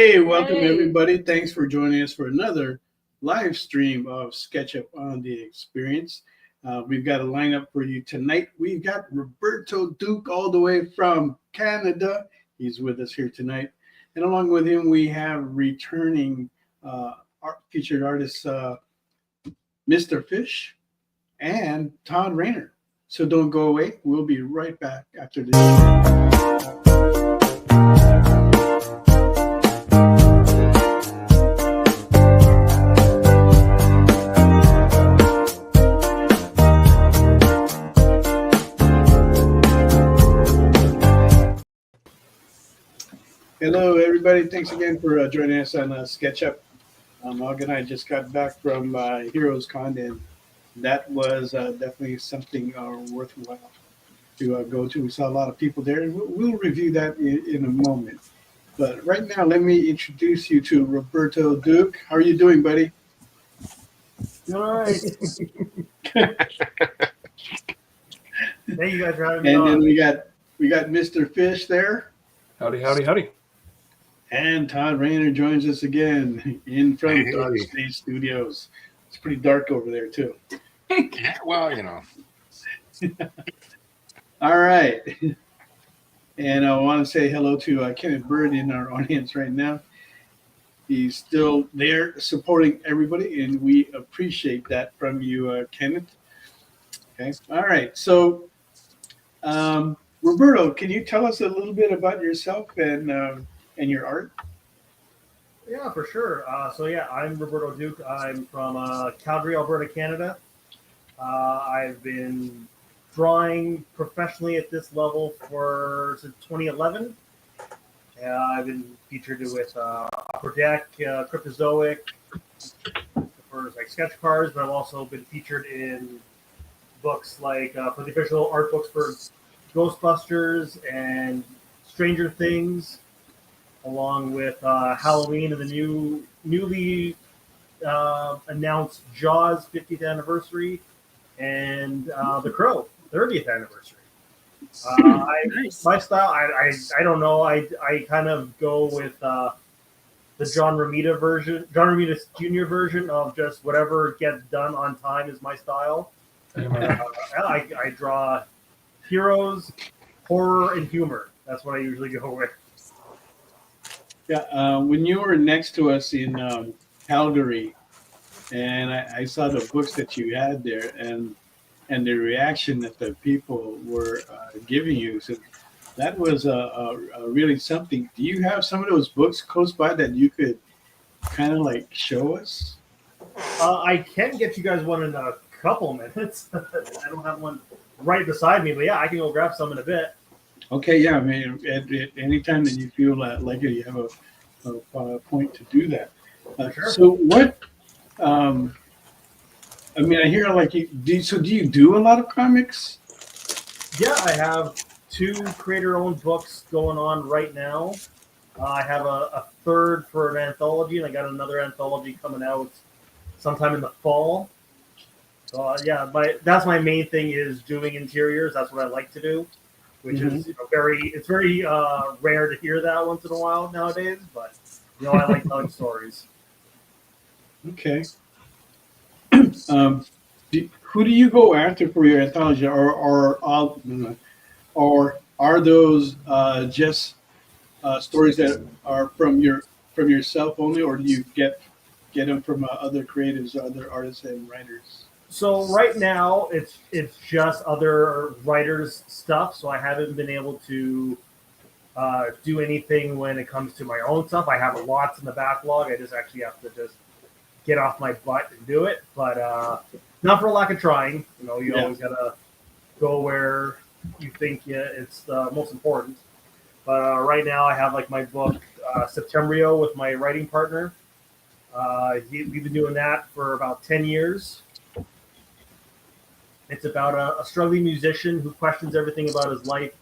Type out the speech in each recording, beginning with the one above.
Hey, welcome Hey. everybody. Thanks for joining us for another live stream of SketchUp on the Experience. We've got a lineup for you tonight. We've got Roberto Duque all the way from Canada. He's with us here tonight. And along with him, we have returning featured artists Mr. Fish and Todd Rayner. So don't go away. We'll be right back after this. Hello, everybody. Thanks again for joining us on SketchUp. Mog and I just got back from Heroes Con, and that was definitely something worthwhile to go to. We saw a lot of people there, and we'll review that in a moment. But right now, let me introduce you to Roberto Duque. How are you doing, buddy? Doing all right. Thank you guys for having me And on. then we got Mr. Fish there. Howdy, howdy, howdy. And Todd Rayner joins us again in from Dark Space Studios. It's pretty dark over there, too. Well, you know. All right. And I want to say hello to Kenneth Bird in our audience right now. He's still there supporting everybody, and we appreciate that from you, Kenneth. Okay. All right. So, Roberto, can you tell us a little bit about yourself and your art? Yeah, for sure. I'm Roberto Duque. I'm from Calgary, Alberta, Canada. I've been drawing professionally at this level since 2011. I've been featured with Upper Deck, Cryptozoic, for like sketch cards, but I've also been featured in books like for the official art books for Ghostbusters and Stranger Things, along with Halloween and the newly announced Jaws 50th anniversary and The Crow 30th anniversary. My style, I don't know. I kind of go with the John Romita Jr. version of just whatever gets done on time is my style. I draw heroes, horror, and humor. That's what I usually go with. Yeah, when you were next to us in Calgary, and I saw the books that you had there, and the reaction that the people were giving you, so that was really something. Do you have some of those books close by that you could kind of like show us? I can get you guys one in a couple minutes. I don't have one right beside me, but yeah, I can go grab some in a bit. Okay, yeah. I mean, at any time that you feel like it, you have a point to do that. Sure. So what? I mean, I hear like you do. So do you do a lot of comics? Yeah, I have 2 creator-owned books going on right now. I have a third for an anthology, and I got another anthology coming out sometime in the fall. So that's my main thing is doing interiors. That's what I like to do, which is very rare to hear that once in a while nowadays. But I like telling stories. Okay. Who do you go after for your anthology, or are those just stories that are from yourself only, or do you get them from other creatives, other artists and writers? So right now it's just other writers' stuff. So I haven't been able to do anything when it comes to my own stuff. I have lots in the backlog. I just actually have to just get off my butt and do it, but not for lack of trying. You always gotta go where you think it's the most important. But right now I have like my book Septembrio with my writing partner. We've been doing that for about 10 years. It's about a struggling musician who questions everything about his life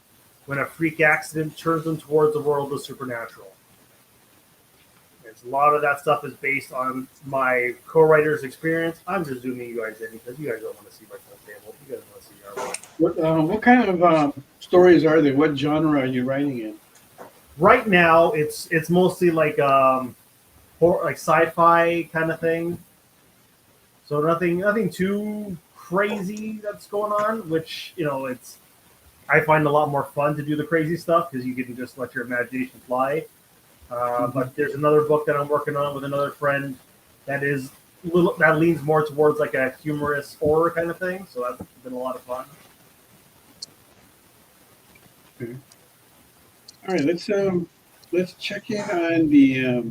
when a freak accident turns him towards the world of supernatural. A lot of that stuff is based on my co-writer's experience. I'm just zooming you guys in because you guys don't want to see my full table. You guys want to see our work. What kind of stories are they? What genre are you writing in? right now it's mostly like like sci-fi kind of thing. So nothing too crazy that's going on, which it's I find a lot more fun to do the crazy stuff because you can just let your imagination fly. But there's another book that I'm working on with another friend that is that leans more towards like a humorous horror kind of thing. So that's been a lot of fun. Okay. All right, let's check in on the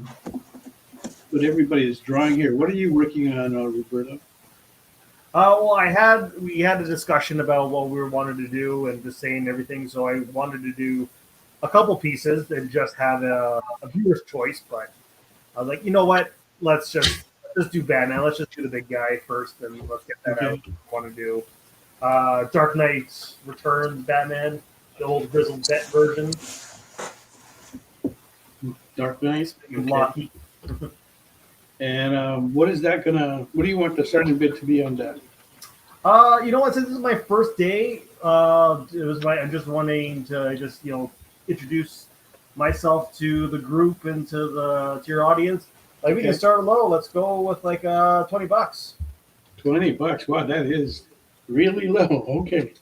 what everybody is drawing here. What are you working on, Roberto? Well, we had a discussion about what we wanted to do and just saying everything. So I wanted to do a couple pieces and just have a viewer's choice. But I was like, you know what? Let's do Batman. Let's just do the big guy first, and let's get that out. I want to do Dark Knight Returns Batman, the old grizzled vet version. Dark Knight. Blocky. And what is that gonna? What do you want the starting bid to be on that? You know what? Since this is my first day, I'm just wanting to just introduce myself to the group and to your audience. Like we can start low. Let's go with like $20. $20. Wow, that is really low. Okay.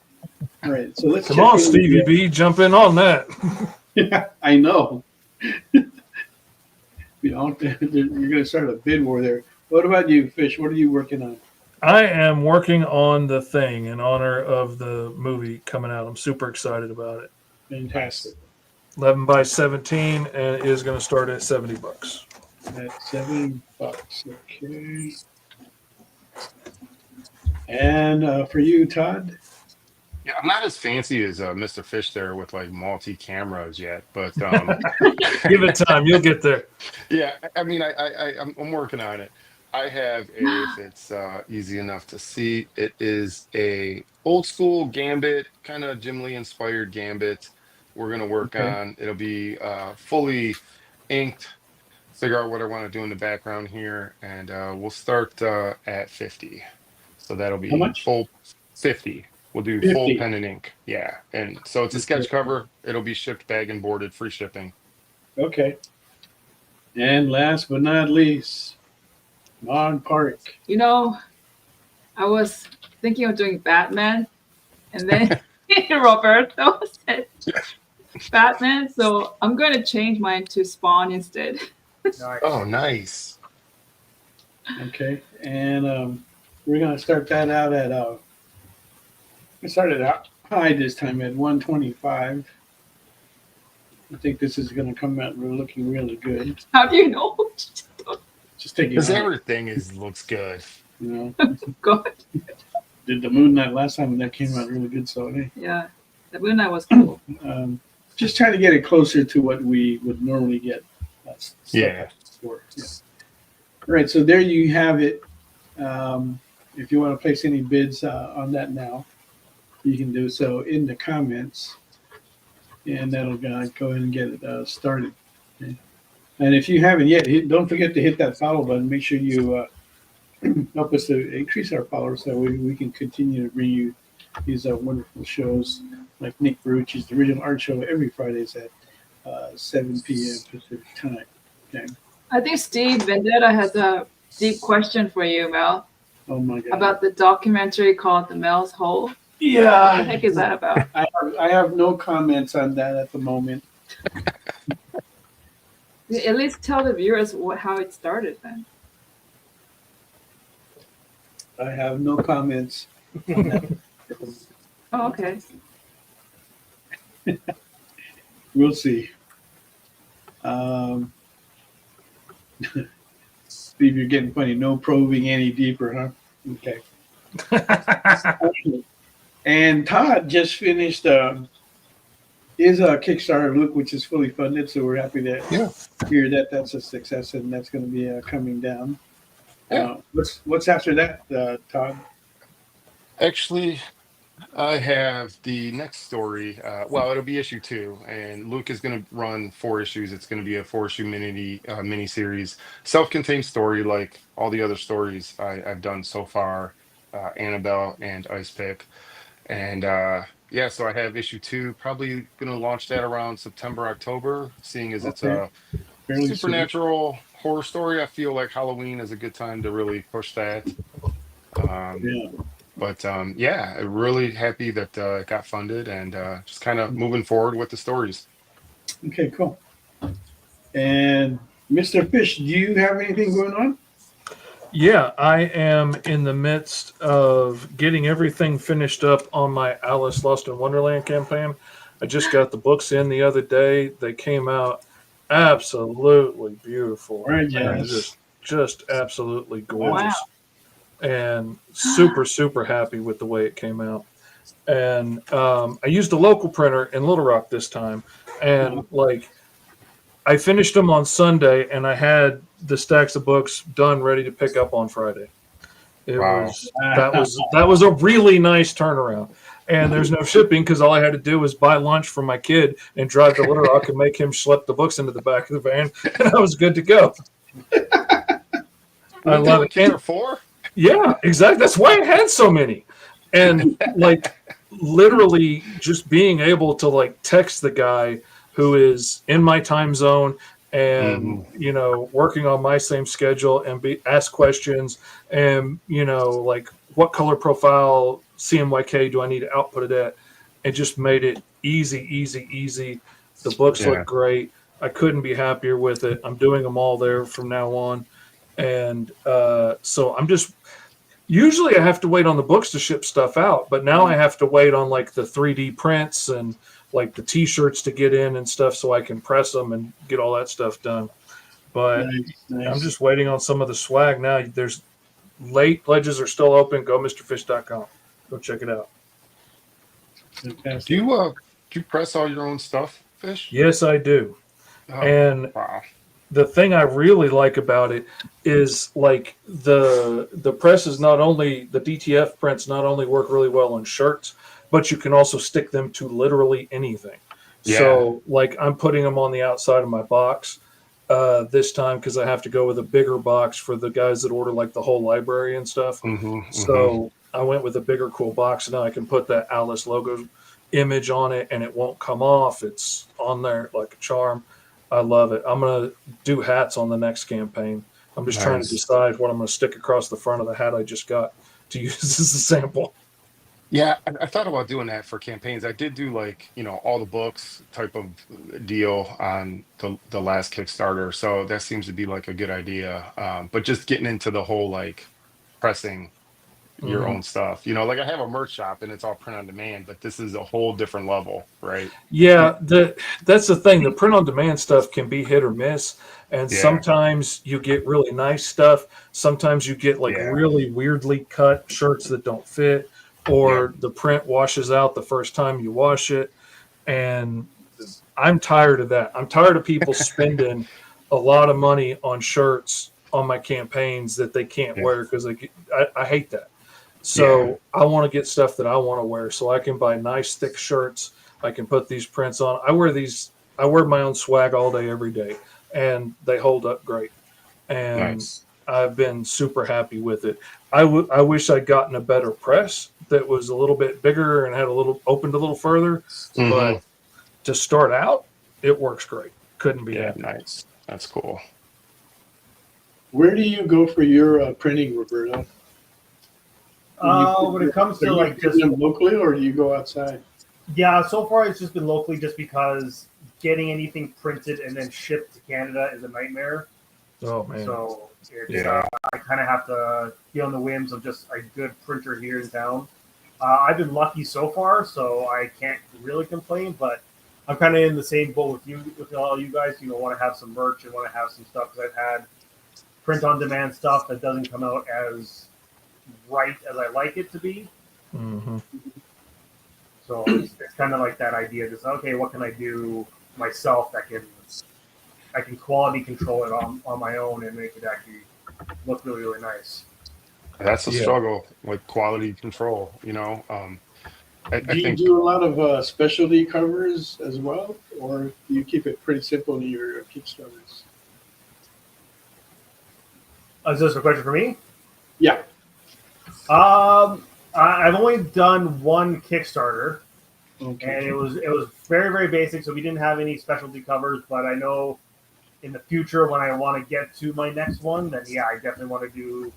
All right. So let's come on, Stevie B, jump in on that. Yeah, I know. You're going to start a bid war there. What about you, Fish? What are you working on? I am working on The Thing in honor of the movie coming out. I'm super excited about it. Fantastic. 11 by 17, and it is going to start at $70. At $70. Okay. And for you, Todd? Yeah, I'm not as fancy as Mr. Fish there with like multi cameras yet, but give it time, you'll get there. Yeah, I mean, I'm working on it. I have if it's easy enough to see, it is a old school Gambit, kind of Jim Lee inspired Gambit. We're gonna work on. It'll be fully inked. Figure out what I want to do in the background here, and we'll start at 50. So that'll be How much? full 50. We'll do 50. full pen and ink. Yeah. And so it's a sketch cover. It'll be shipped bag and boarded, free shipping. Okay. And last but not least, Mon Park. I was thinking of doing Batman, and then Roberto said Batman, so I'm going to change mine to Spawn instead. Nice. Oh, nice. Okay. And we're going to start that out at we started out high this time at 125. I think this is going to come out looking really good. How do you know? Just take it. Because everything looks good. God. Did the Moon Knight last time that came out really good? So Yeah, the Moon Knight was cool. just trying to get it closer to what we would normally get. Yeah. All right. So there you have it. If you want to place any bids on that now, you can do so in the comments, and that'll go ahead and get it started. Okay. And if you haven't yet, don't forget to hit that follow button. Make sure you help us to increase our followers so we can continue to bring you these wonderful shows like Nick Barucci's The Original Art Show every Fridays at 7 p.m. Pacific time. Okay. I think Steve Vendetta has a deep question for you, Mel. Oh my God. About the documentary called The Mel's Hole. Yeah. What the heck is that about? I have no comments on that at the moment. At least tell the viewers how it started then. I have no comments on that. Oh, okay. We'll see. Steve, you're getting funny. No probing any deeper, huh? Okay. And Todd just finished his Kickstarter look, which is fully funded. So we're happy to hear that that's a success and that's going to be coming down. What's after that, Todd? Actually, I have the next story. Well, it'll be issue 2, and Luke is going to run 4 issues. It's going to be a 4-issue mini series, self-contained story like all the other stories I've done so far, Annabelle and Ice Pick. And yeah, so I have issue 2. Probably going to launch that around September, October. Seeing as it's Okay. a Fairly soon. supernatural horror story, I feel like Halloween is a good time to really push that. Um, Yeah. but yeah, really happy that it got funded and just kind of moving forward with the stories. Okay, cool. And Mr. Fish, do you have anything going on? Yeah, I am in the midst of getting everything finished up on my Alice Lost in Wonderland campaign. I just got the books in the other day. They came out absolutely beautiful and Gorgeous. just absolutely Wow. gorgeous. And super happy with the way it came out. And I used a local printer in Little Rock this time, and like I finished them on Sunday, and I had the stacks of books done, ready to pick up on Friday. It Wow. was that was a really nice turnaround. And there's no shipping because all I had to do was buy lunch for my kid and drive to Little Rock and make him schlep the books into the back of the van, and I was good to go. I love it. Kids are 4? Yeah, exactly. That's why I had so many. And like literally just being able to like text the guy who is in my time zone and you know working on my same schedule and ask questions and you know like what color profile CMYK do I need to output it at? It just made it easy. The books look great. I couldn't be happier with it. I'm doing them all there from now on. And so I'm just usually I have to wait on the books to ship stuff out, but now I have to wait on like the 3D prints and like the t-shirts to get in and stuff so I can press them and get all that stuff done. But Nice. I'm just waiting on some of the swag now. There's late pledges are still open. Go MrFish.com. Go check it out. Fantastic. Do you press all your own stuff, Fish? Yes, I do. Oh, And wow. the thing I really like about it is like the press is not only the DTF prints not only work really well on shirts, but you can also stick them to literally anything. Yeah. So like I'm putting them on the outside of my box this time because I have to go with a bigger box for the guys that order like the whole library and stuff. So I went with a bigger cool box, and now I can put that Alice logo image on it and it won't come off. It's on there like a charm. I love it. I'm going to do hats on the next campaign. I'm just trying to decide what I'm going to stick across the front of the hat I just got to use as a sample. Yeah, I thought about doing that for campaigns. I did do like, all the books type of deal on the last Kickstarter. So that seems to be like a good idea. But just getting into the whole like pressing your own stuff, like I have a merch shop and it's all print on demand, but this is a whole different level, right? Yeah, that's the thing. The print on demand stuff can be hit or miss. And sometimes you get really nice stuff. Sometimes you get like really weirdly cut shirts that don't fit, or the print washes out the first time you wash it. And I'm tired of that. I'm tired of people spending a lot of money on shirts on my campaigns that they can't wear because I hate that. So I want to get stuff that I want to wear so I can buy nice thick shirts. I can put these prints on. I wear my own swag all day, every day, and they hold up great. And I've been super happy with it. I wish I'd gotten a better press that was a little bit bigger and had opened a little further. But to start out, it works great. Couldn't be happy. Nice. That's cool. Where do you go for your printing, Roberto? When it comes to like just locally, or do you go outside? Yeah, so far it's just been locally, just because getting anything printed and then shipped to Canada is a nightmare. Oh man! So I kind of have to be on the whims of just a good printer here in town. I've been lucky so far, so I can't really complain. But I'm kind of in the same boat with all you guys. Want to have some merch and want to have some stuff, because I've had print on demand stuff that doesn't come out as right as I like it to be. So it's kind of like that idea, just okay, what can I do myself that I can quality control it on my own and make it actually look really, really nice. That's a struggle with quality control, I Do you think do a lot of specialty covers as well, or do you keep it pretty simple in your Kickstarters? Is this a question for me? Yeah. I've only done one Kickstarter, Okay. And it was very, very basic. So we didn't have any specialty covers, but I know in the future when I want to get to my next one, then yeah, I definitely want to do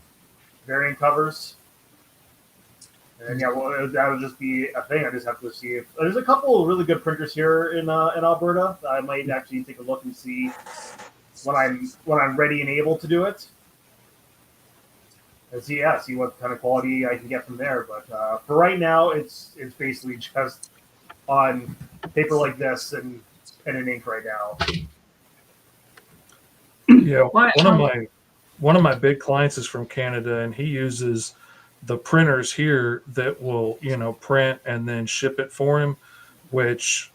variant covers. And yeah, well, that would just be a thing. I just have to see if there's a couple of really good printers here in Alberta. I might actually take a look and see when I'm ready and able to do it, and see what kind of quality I can get from there. But for right now, it's basically just on paper like this and pen and ink right now. Yeah, one of my big clients is from Canada, and he uses the printers here that will, print and then ship it for him, which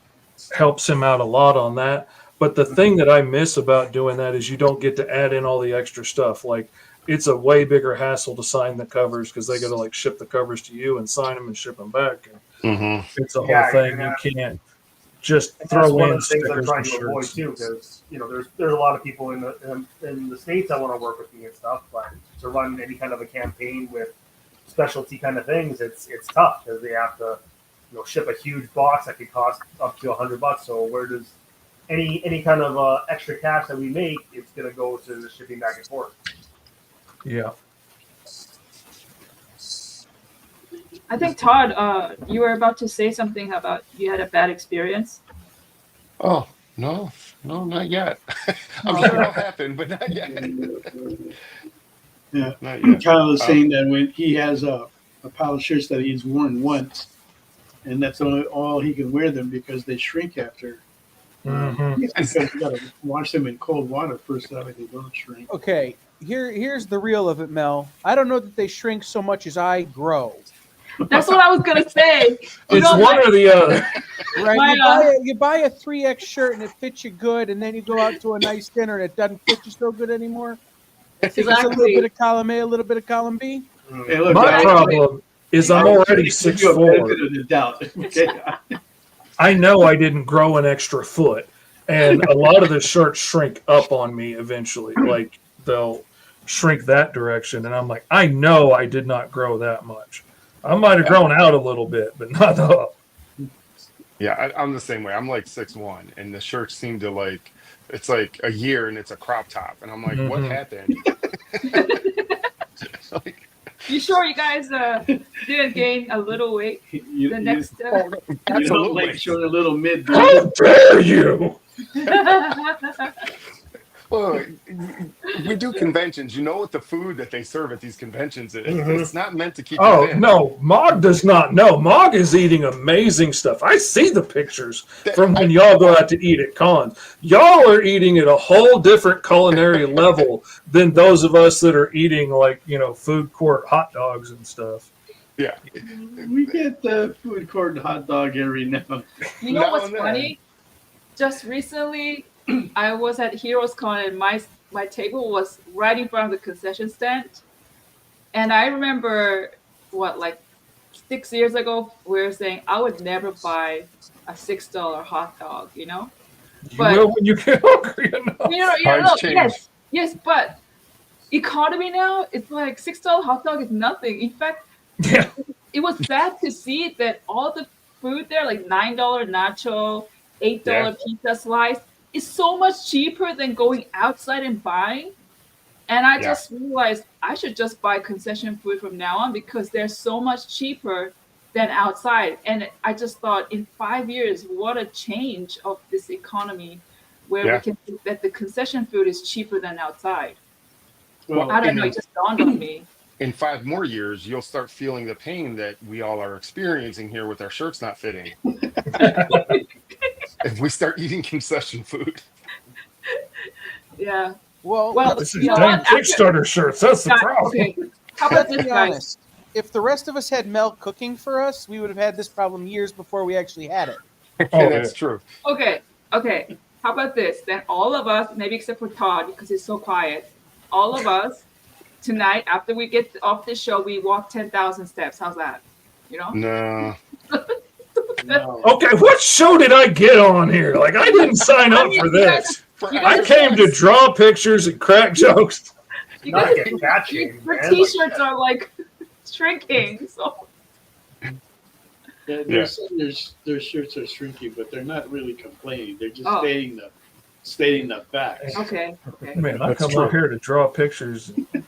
helps him out a lot on that. But the thing that I miss about doing that is you don't get to add in all the extra stuff. Like, it's a way bigger hassle to sign the covers because they got to like ship the covers to you and sign them and ship them back. And it's a whole thing. You can't just throw in stickers I'm trying and to avoid shirts. too, because there's a lot of people in the States that want to work with me and stuff, but to run any kind of a campaign with specialty kind of things, it's tough because they have to ship a huge box that could cost up to $100. So where does any kind of extra cash that we make, it's going to go to the shipping back and forth. Yeah. I think Todd, you were about to say something about you had a bad experience. Oh, no, not yet. I'm sure it'll happen, but not yet. Yeah, Not yet. Kyle is saying that when he has a pile of shirts that he's worn once, and that's all he can wear them because they shrink after. Because you got to wash them in cold water first, so that they don't shrink. Okay, here's the real of it, Mel. I don't know that they shrink so much as I grow. That's what I was gonna say. It's one or the other. Right? You buy a 3X shirt and it fits you good, and then you go out to a nice dinner and it doesn't fit you so good anymore. It's a little bit of column A, a little bit of column B. Hey, look, My problem is I'm already 6'4". Okay. I know I didn't grow an extra foot, and a lot of the shirts shrink up on me eventually. Like, they'll shrink that direction, and I'm like, I know I did not grow that much. I might have grown out a little bit, but not up. Yeah, I'm the same way. I'm like 6'1", and the shirts seem to it's like a year and it's a crop top, and I'm like, what happened? You sure you guys didn't gain a little weight? You don't like showing a little mid. How dare you? Well, we do conventions. You know what the food that they serve at these conventions is. It's not meant to keep you Oh, thin. no. Mog does not know. Mog is eating amazing stuff. I see the pictures from when y'all go out to eat at cons. Y'all are eating at a whole different culinary level than those of us that are eating, food court hot dogs and stuff. Yeah. We get the food court hot dog every now. You know what's funny? Just recently, I was at Heroes Con and my table was right in front of the concession stand. And I remember 6 years ago, we were saying I would never buy a $6 hot dog, You But, will when you get hungry enough. Yes, but economy now, it's like $6 hot dog is nothing. In fact, it was sad to see that all the food there, like $9 nacho, $8 pizza slice, is so much cheaper than going outside and buying. And I just realized I should just buy concession food from now on because they're so much cheaper than outside. And I just thought in 5 years, what a change of this economy where we can think that the concession food is cheaper than outside. Well, I don't know, it just dawned on me. In 5 more years, you'll start feeling the pain that we all are experiencing here with our shirts not fitting. If we start eating concession food. Yeah. Well, this is dang Kickstarter shirts. That's the problem. Okay. How about let's this, be guys? honest. If the rest of us had Mel cooking for us, we would have had this problem years before we actually had it. That's true. Okay. How about this? Then all of us, maybe except for Todd because he's so quiet, all of us tonight after we get off this show, we walk 10,000 steps. How's that? No. Okay, what show did I get on here? I didn't sign up for this. I came to draw pictures and crack jokes. Your T-shirts are shrinking. So Their shirts are shrinking, but they're not really complaining. They're just Oh. stating the facts. Okay. Okay. Man, I That's come true. out here to draw pictures. And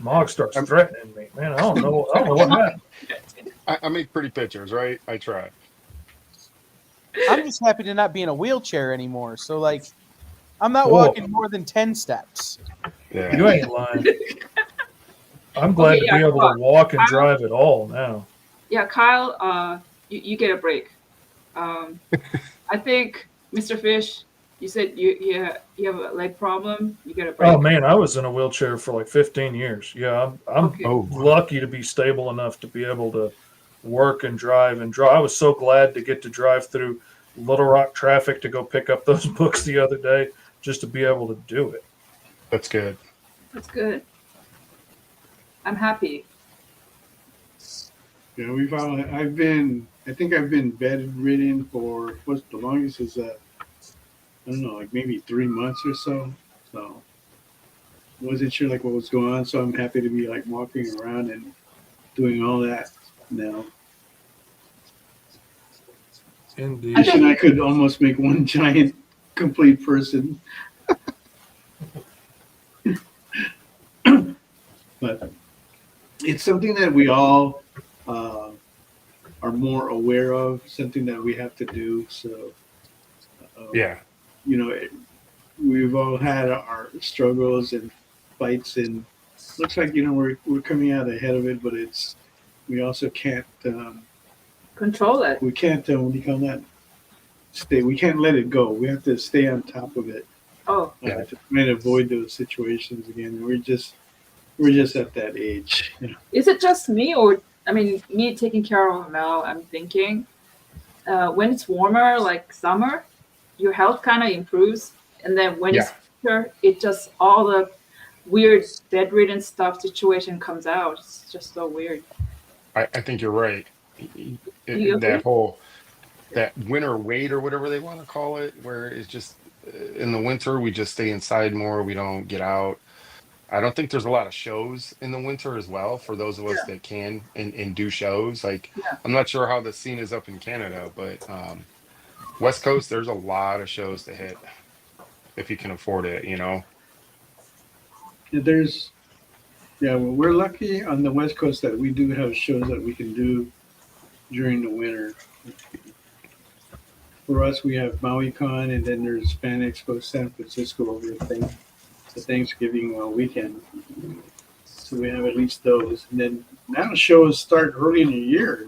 Mog starts I'm- threatening me. Man, I don't know what happened. I make pretty pictures, right? I try. I'm just happy to not be in a wheelchair anymore. So like, I'm not Oh. walking more than 10 steps. Yeah. You ain't lying. I'm glad Okay, to be yeah, able to walk and drive at all now. Yeah, Kyle, you get a break. I think Mr. Fish, you said you have a leg problem. You get a break. Oh man, I was in a wheelchair for like 15 years. Yeah, I'm Okay. Oh, lucky to be stable enough to be able to work and drive and draw. I was so glad to get to drive through Little Rock traffic to go pick up those books the other day just to be able to do it. that's good. That's good. I'm happy. Yeah, I think I've been bedridden for what's the longest is I don't know, like maybe 3 months or so. So wasn't sure like what was going on. So I'm happy to be like walking around and doing all that now. Indeed. And I could almost make one giant complete person. But it's something that we all are more aware of, something that we have to do. So, Yeah. you know, we've all had our struggles and fights, and looks like we're coming out ahead of it. But we also can't Control it. we can't what do you call that? We can't let it go. We have to stay on top of it Oh, Yeah. to try and avoid those situations again. We're just at that age. You know? is it just me, or I mean, me taking care of Mel? I'm thinking when it's warmer, like summer, your health kind of improves, and then when it's winter, it just all the weird bedridden stuff situation comes out. It's just so weird. I think you're right. You agree? That winter weight or whatever they want to call it, where it's just in the winter we just stay inside more. We don't get out. I don't think there's a lot of shows in the winter as well for those of us that can and do shows. Like Yeah. I'm not sure how the scene is up in Canada, but West Coast there's a lot of shows to hit if you can afford it. Well, we're lucky on the West Coast that we do have shows that we can do during the winter. For us, we have MauiCon, and then there's Fan Expo San Francisco over the Thanksgiving weekend. So we have at least those. And then now shows start early in the year.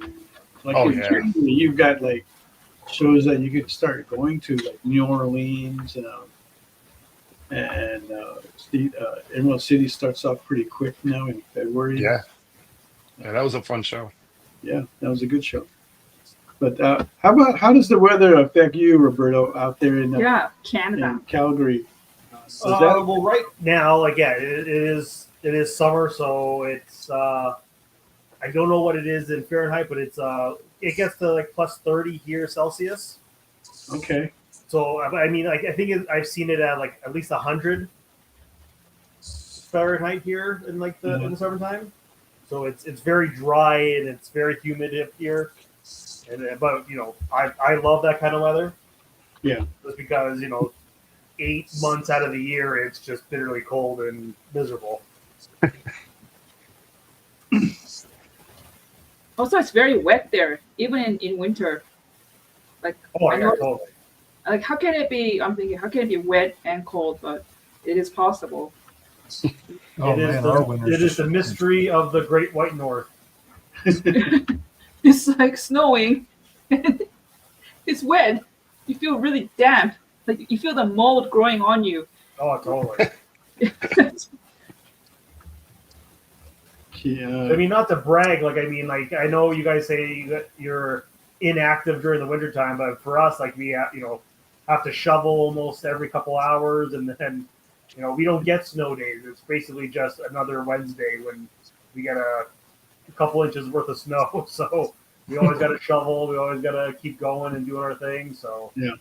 Like Oh, in yeah. January, you've got like shows that you could start going to, like New Orleans, and Emerald City starts off pretty quick now in February. Yeah, that was a fun show. Yeah, that was a good show. But how does the weather affect you, Roberto, out there in Canada. in Calgary? Well, right now, again, it is summer, so it's I don't know what it is in Fahrenheit, but it gets to like plus 30 here Celsius. Okay. So I mean, like I think I've seen it at like at least 100 Fahrenheit here in like in the summertime. So it's very dry and it's very humid up here. But I love that kind of weather. Yeah. Just because 8 months out of the year it's just bitterly cold and miserable. Also, it's very wet there, even in winter. Like, Oh, I yeah, know, totally. like how can it be? I'm thinking, how can it be wet and cold? But it is possible. Oh It is man, the- our winter's it is just the mystery of the Great White North. It's like snowing. It's wet. You feel really damp. Like you feel the mold growing on you. Oh, totally. Yeah. I mean, not to brag, I know you guys say you're inactive during the wintertime, but for us, like we have to shovel almost every couple hours, and then we don't get snow days. It's basically just another Wednesday when we get a couple inches worth of snow. So we always got to shovel. We always got to keep going and doing our thing. So Do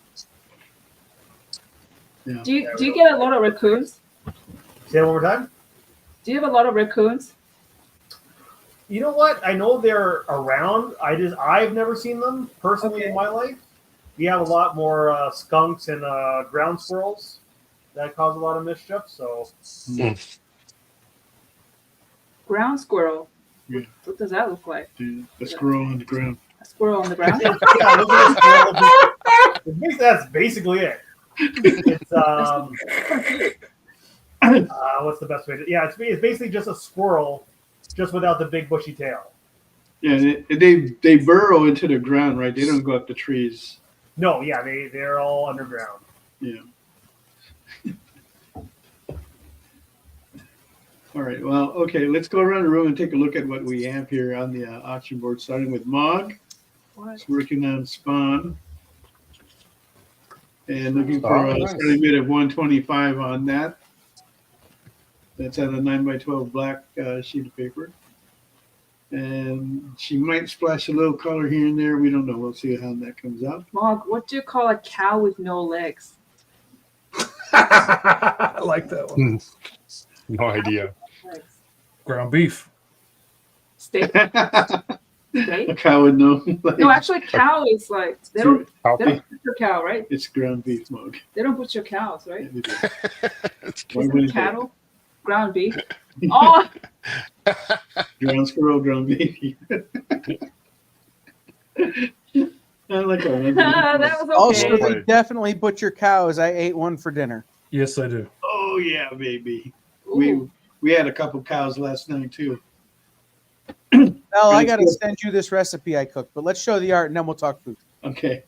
you get a lot of raccoons? say it one more time. Do you have a lot of raccoons? You know what? I know they're around. I've never seen them personally in my life. We have a lot more skunks and ground squirrels that cause a lot of mischief. So, Ground squirrel. Yeah. What does that look like? The squirrel on the ground. A squirrel on the ground? yeah, look at the squirrel. That's basically it. It's what's the best way to? Yeah, it's basically just a squirrel, just without the big bushy tail. Yeah, they burrow into the ground, right? They don't go up the trees. No, yeah, they're all underground. Yeah. All right. Well, okay. Let's go around the room and take a look at what we have here on the auction board. Starting with Mog. It's working on Spawn. And looking for a starting bid of 125 on that. That's on a 9x12 black sheet of paper. And she might splash a little color here and there. We don't know. We'll see how that comes out. Mog, what do you call a cow with no legs? I like that one. No idea. Legs. Ground beef. Steak? A Steak? cow would know. No, actually, cow is like, they don't butcher cow, right? It's ground beef, Mog. They don't butcher cows, right? Yeah, they do. Okay. Why wouldn't Cattle? Ground beef? Oh, they? Ground squirrel, ground beef. I like that. that was okay. Also, they definitely butcher cows. I ate one for dinner. Yes, I do. Oh yeah, baby. Ooh. We had a couple cows last night too. Well, I got to send you this recipe I cooked, but let's show the art and then we'll talk food. Okay,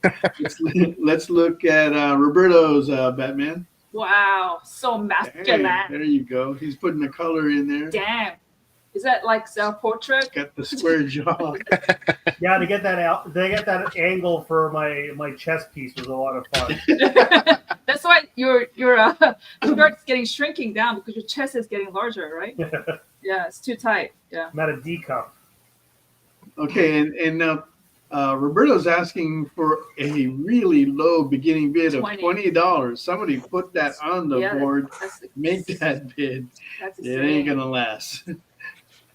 let's look at Roberto's Batman. Wow, so Hey, masculine. there you go. He's putting the color in there. Damn. Is that like self-portrait? Got the square jaw. Yeah, to get that out, they get that angle for my chest piece was a lot of fun. That's why your skirt's getting shrinking down because your chest is getting larger, right? Yeah, it's too tight. Yeah. I'm at a D cup. Okay, and now Roberto's asking for a really low beginning bid of $20. Somebody put that on the board. Make that bid. It ain't gonna last.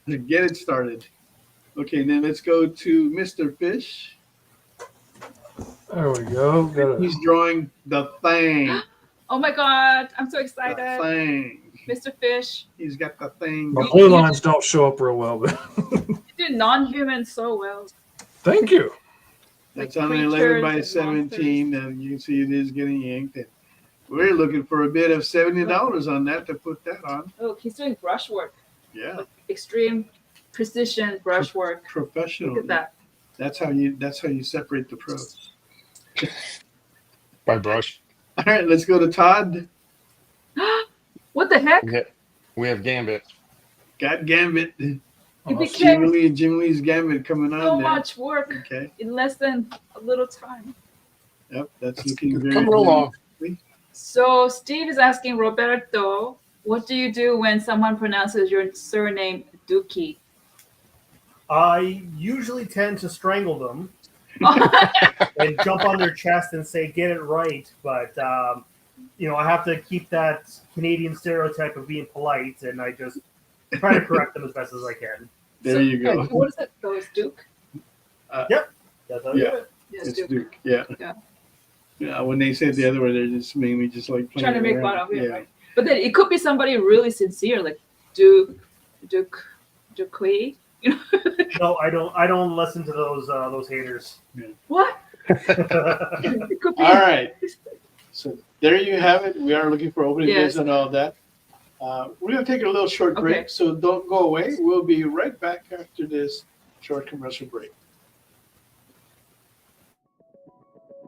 Get it started. Okay, then let's go to Mr. Fish. There we go. He's drawing the thing. Oh my God, I'm so excited. The thing. Mr. Fish. He's got the thing. My blue lines don't show up real well, but You do non-human so well. thank you. That's Like on an 11 creatures by and 17, and you can see it is getting yanked. And we're looking for a bid of $70 on that to put that on. Oh, he's doing brushwork. Yeah, Extreme precision brushwork. professional. Look at that. That's how you separate the pros. By brush. All right, let's go to Todd. What the heck? We have Gambit. Got Gambit. It Jim became Lee's Gambit coming on so there. much work Okay. in less than a little time. Yep, that's looking very Come good. along. So Steve is asking Roberto, what do you do when someone pronounces your surname Duque? I usually tend to strangle them and jump on their chest and say, "Get it right." But I have to keep that Canadian stereotype of being polite, and I just try to correct them as best as I can. There you go. What is it? Oh, it's Duke? Yep. That's how you do it. Yes, It's Duke. Duke. Yeah. Yeah. Yeah. When they said the other one, they're just mainly just like Trying to make around. fun of it, Yeah. right? But then it could be somebody really sincere, like Duke. No, I don't listen to those haters. What? It could be. All right. So there you have it. We are looking for opening Yes. bids and all that. We're going to take a little short break, Okay. so don't go away. We'll be right back after this short commercial break.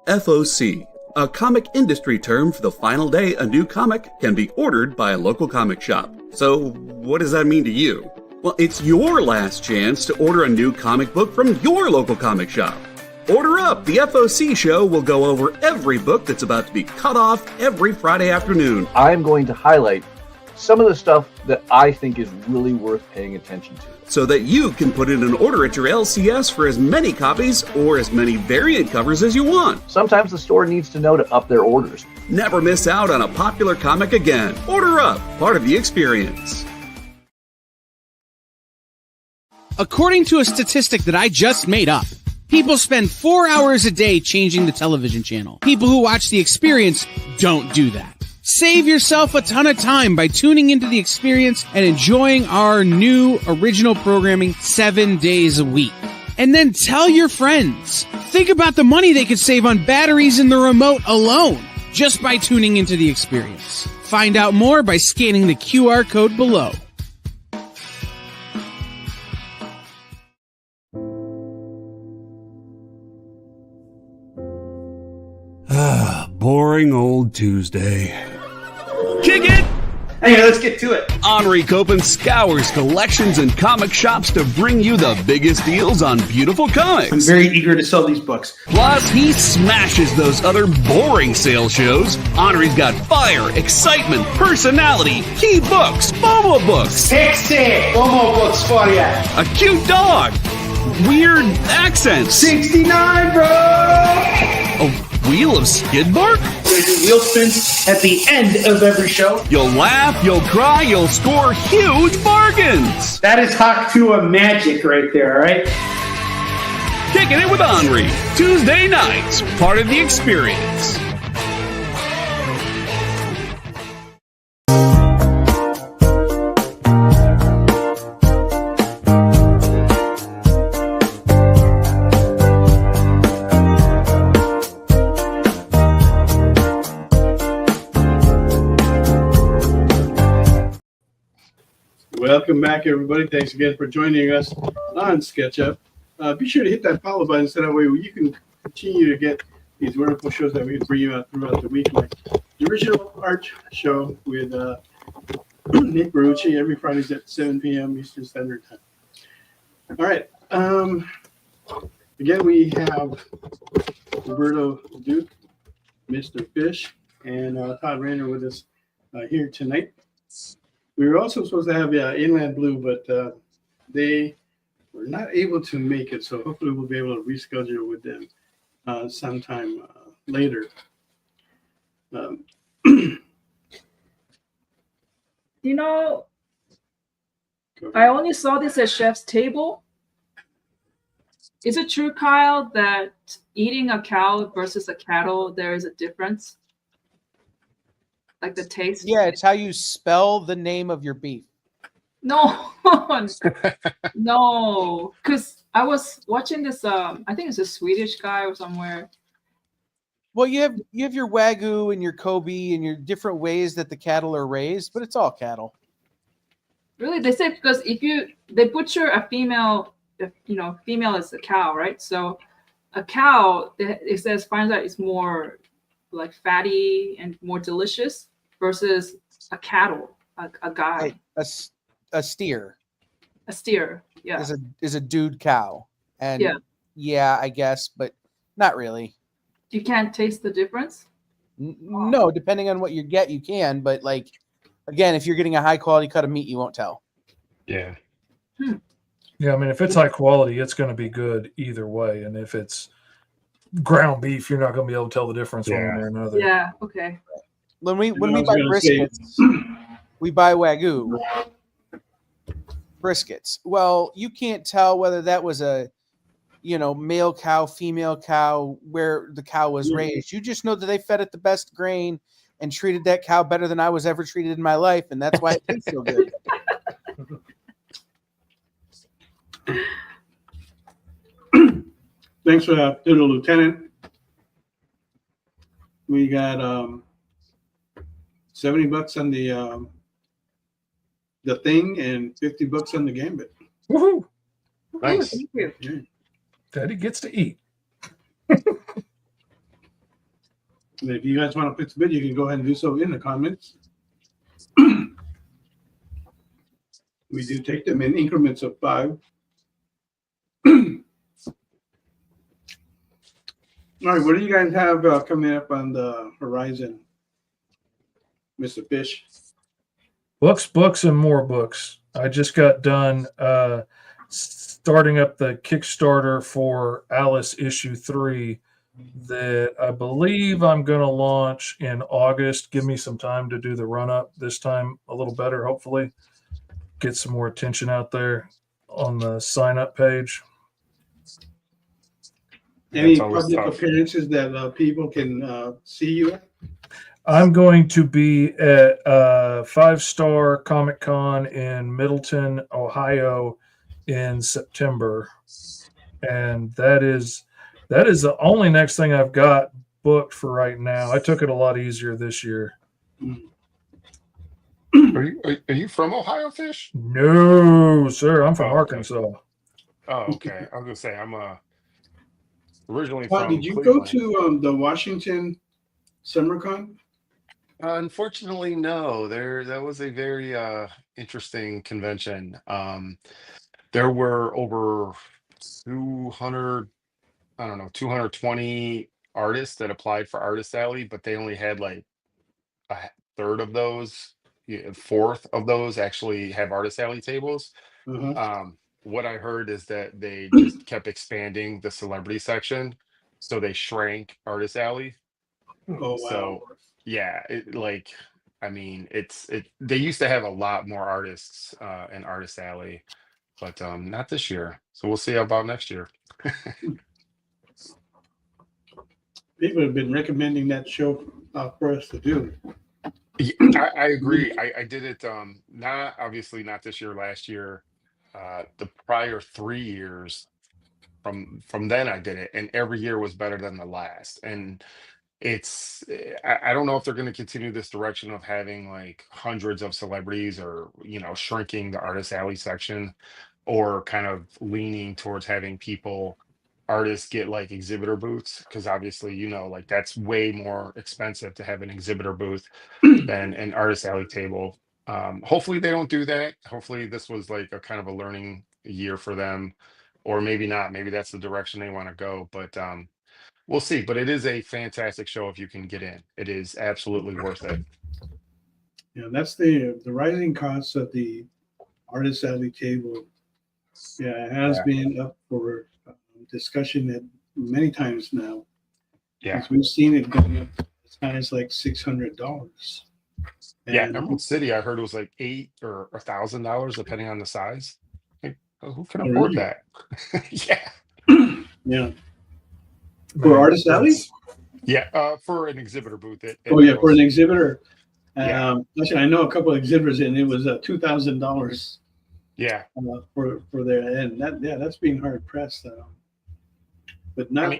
FOC, a comic industry term for the final day a new comic can be ordered by a local comic shop. So, what does that mean to you? Well, it's your last chance to order a new comic book from your local comic shop. Order up! The FOC show will go over every book that's about to be cut off every Friday afternoon. I'm going to highlight some of the stuff that I think is really worth paying attention to. So that you can put in an order at your LCS for as many copies or as many variant covers as you want. Sometimes the store needs to know to up their orders. Never miss out on a popular comic again. Order up, part of the experience. According to a statistic that I just made up, people spend 4 hours a day changing the television channel. People who watch The Experience don't do that. Save yourself a ton of time by tuning into The Experience and enjoying our new original programming 7 days a week. And then tell your friends. Think about the money they could save on batteries in the remote alone just by tuning into The Experience. Find out more by scanning the QR code below. Boring old Tuesday. Kick it! Hey, let's get to it. Henri Copen scours collections and comic shops to bring you the biggest deals on beautiful comics. I'm very eager to sell these books. Plus, he smashes those other boring sale shows. Henri's got fire, excitement, personality, key books, FOMO books. 60 FOMO books for you. A cute dog. Weird accents. 69, bro! A wheel of skid bark? They do wheel spins at the end of every show. You'll laugh, you'll cry, you'll score huge bargains. That is Haktua magic right there, all right? Kicking it with Henri. Tuesday nights, part of The Experience. Welcome back, everybody. Thanks again for joining us on SketchUp. Be sure to hit that follow button so that way you can continue to get these wonderful shows that we bring you out throughout the week, like the original art show with Nick Barucci every Fridays at 7 p.m. Eastern Standard Time. All right. Again, we have Roberto Duque, Mr. Fish, and Todd Rayner with us here tonight. We were also supposed to have Inland Blue, but they were not able to make it. So hopefully we'll be able to reschedule with them sometime later. You know, I only saw this at Chef's Table. Is it true, Kyle, that eating a cow versus a cattle, there is a difference? Like the taste? Yeah, it's how you spell the name of your beef. No, no, because I was watching this. I think it's a Swedish guy or somewhere. Well, you have your Wagyu and your Kobe and your different ways that the cattle are raised, but it's all cattle. Really, they say because they butcher a female, female is a cow, right? So a cow, it says finds out it's more like fatty and more delicious versus a cattle, a guy. A steer. A steer, yeah. Is a dude cow. And yeah, I guess, but not really. You can't taste the difference? No, depending on what you get, you can, but like again, if you're getting a high quality cut of meat, you won't tell. Yeah. Yeah, I mean, if it's high quality, it's going to be good either way. And if it's ground beef, you're not going to be able to tell the difference one way or another. Yeah, okay. When we buy briskets, we buy Wagyu briskets. Well, you can't tell whether that was a male cow, female cow, where the cow was raised. You just know that they fed it the best grain and treated that cow better than I was ever treated in my life, and that's why it tastes so good. Thanks for that, little Lieutenant. We got $70 on the thing and $50 on the gambit. Woohoo! Nice. Thank you. Yeah. Daddy gets to eat. And if you guys want to pitch a bid, you can go ahead and do so in the comments. We do take them in increments of 5. All right, what do you guys have coming up on the horizon, Mr. Fish? Books, and more books. I just got done starting up the Kickstarter for Alice issue 3 that I believe I'm going to launch in August. Give me some time to do the run up this time a little better, hopefully. Get some more attention out there. on the sign up page. Any That's always public tough. appearances that people can see you at? I'm going to be at 5-Star Comic Con in Middleton, Ohio in September. And that is the only next thing I've got booked for right now. I took it a lot easier this year. Are you from Ohio, Fish? No, sir. I'm from Oh, okay. Arkansas. Oh, okay. I was gonna say I'm originally Todd, from did you Cleveland. go to the Washington SummerCon? Unfortunately, no. That was a very interesting convention. There were over 200, I don't know, 220 artists that applied for Artist Alley, but they only had like a third of those, a fourth of those actually have Artist Alley tables. Uh-huh. What I heard is that they just kept expanding the celebrity section, so they shrank Artist Alley. Oh, wow. So yeah, I mean, they used to have a lot more artists in Artist Alley, but not this year. So we'll see about next year. People have been recommending that show for us to do. Yeah, I agree. I did it not obviously not this year, last year, the prior 3 years from then I did it, and every year was better than the last. And I don't know if they're going to continue this direction of having like hundreds of celebrities, or shrinking the Artist Alley section, or kind of leaning towards having artists get like exhibitor booths, because obviously like that's way more expensive to have an exhibitor booth than an Artist Alley table. Hopefully they don't do that. Hopefully this was like a kind of a learning year for them, or maybe not. Maybe that's the direction they want to go, but we'll see. But it is a fantastic show if you can get in. It is absolutely worth it. Yeah, that's the rising costs of the Artist Alley table. Yeah, it has been up for discussion at many times now. Yeah, because we've seen it going up as high as like $600. yeah. And Emerald City, I heard it was like $800 or $1,000 depending on the size. Like, who can Oh, afford really? that? Yeah, yeah, for Artist Alley. yeah. For an exhibitor booth. Oh yeah, for an exhibitor. Yeah. Actually, I know a couple of exhibitors, and it was $2,000. Yeah. For their, and that's being hard pressed. But not.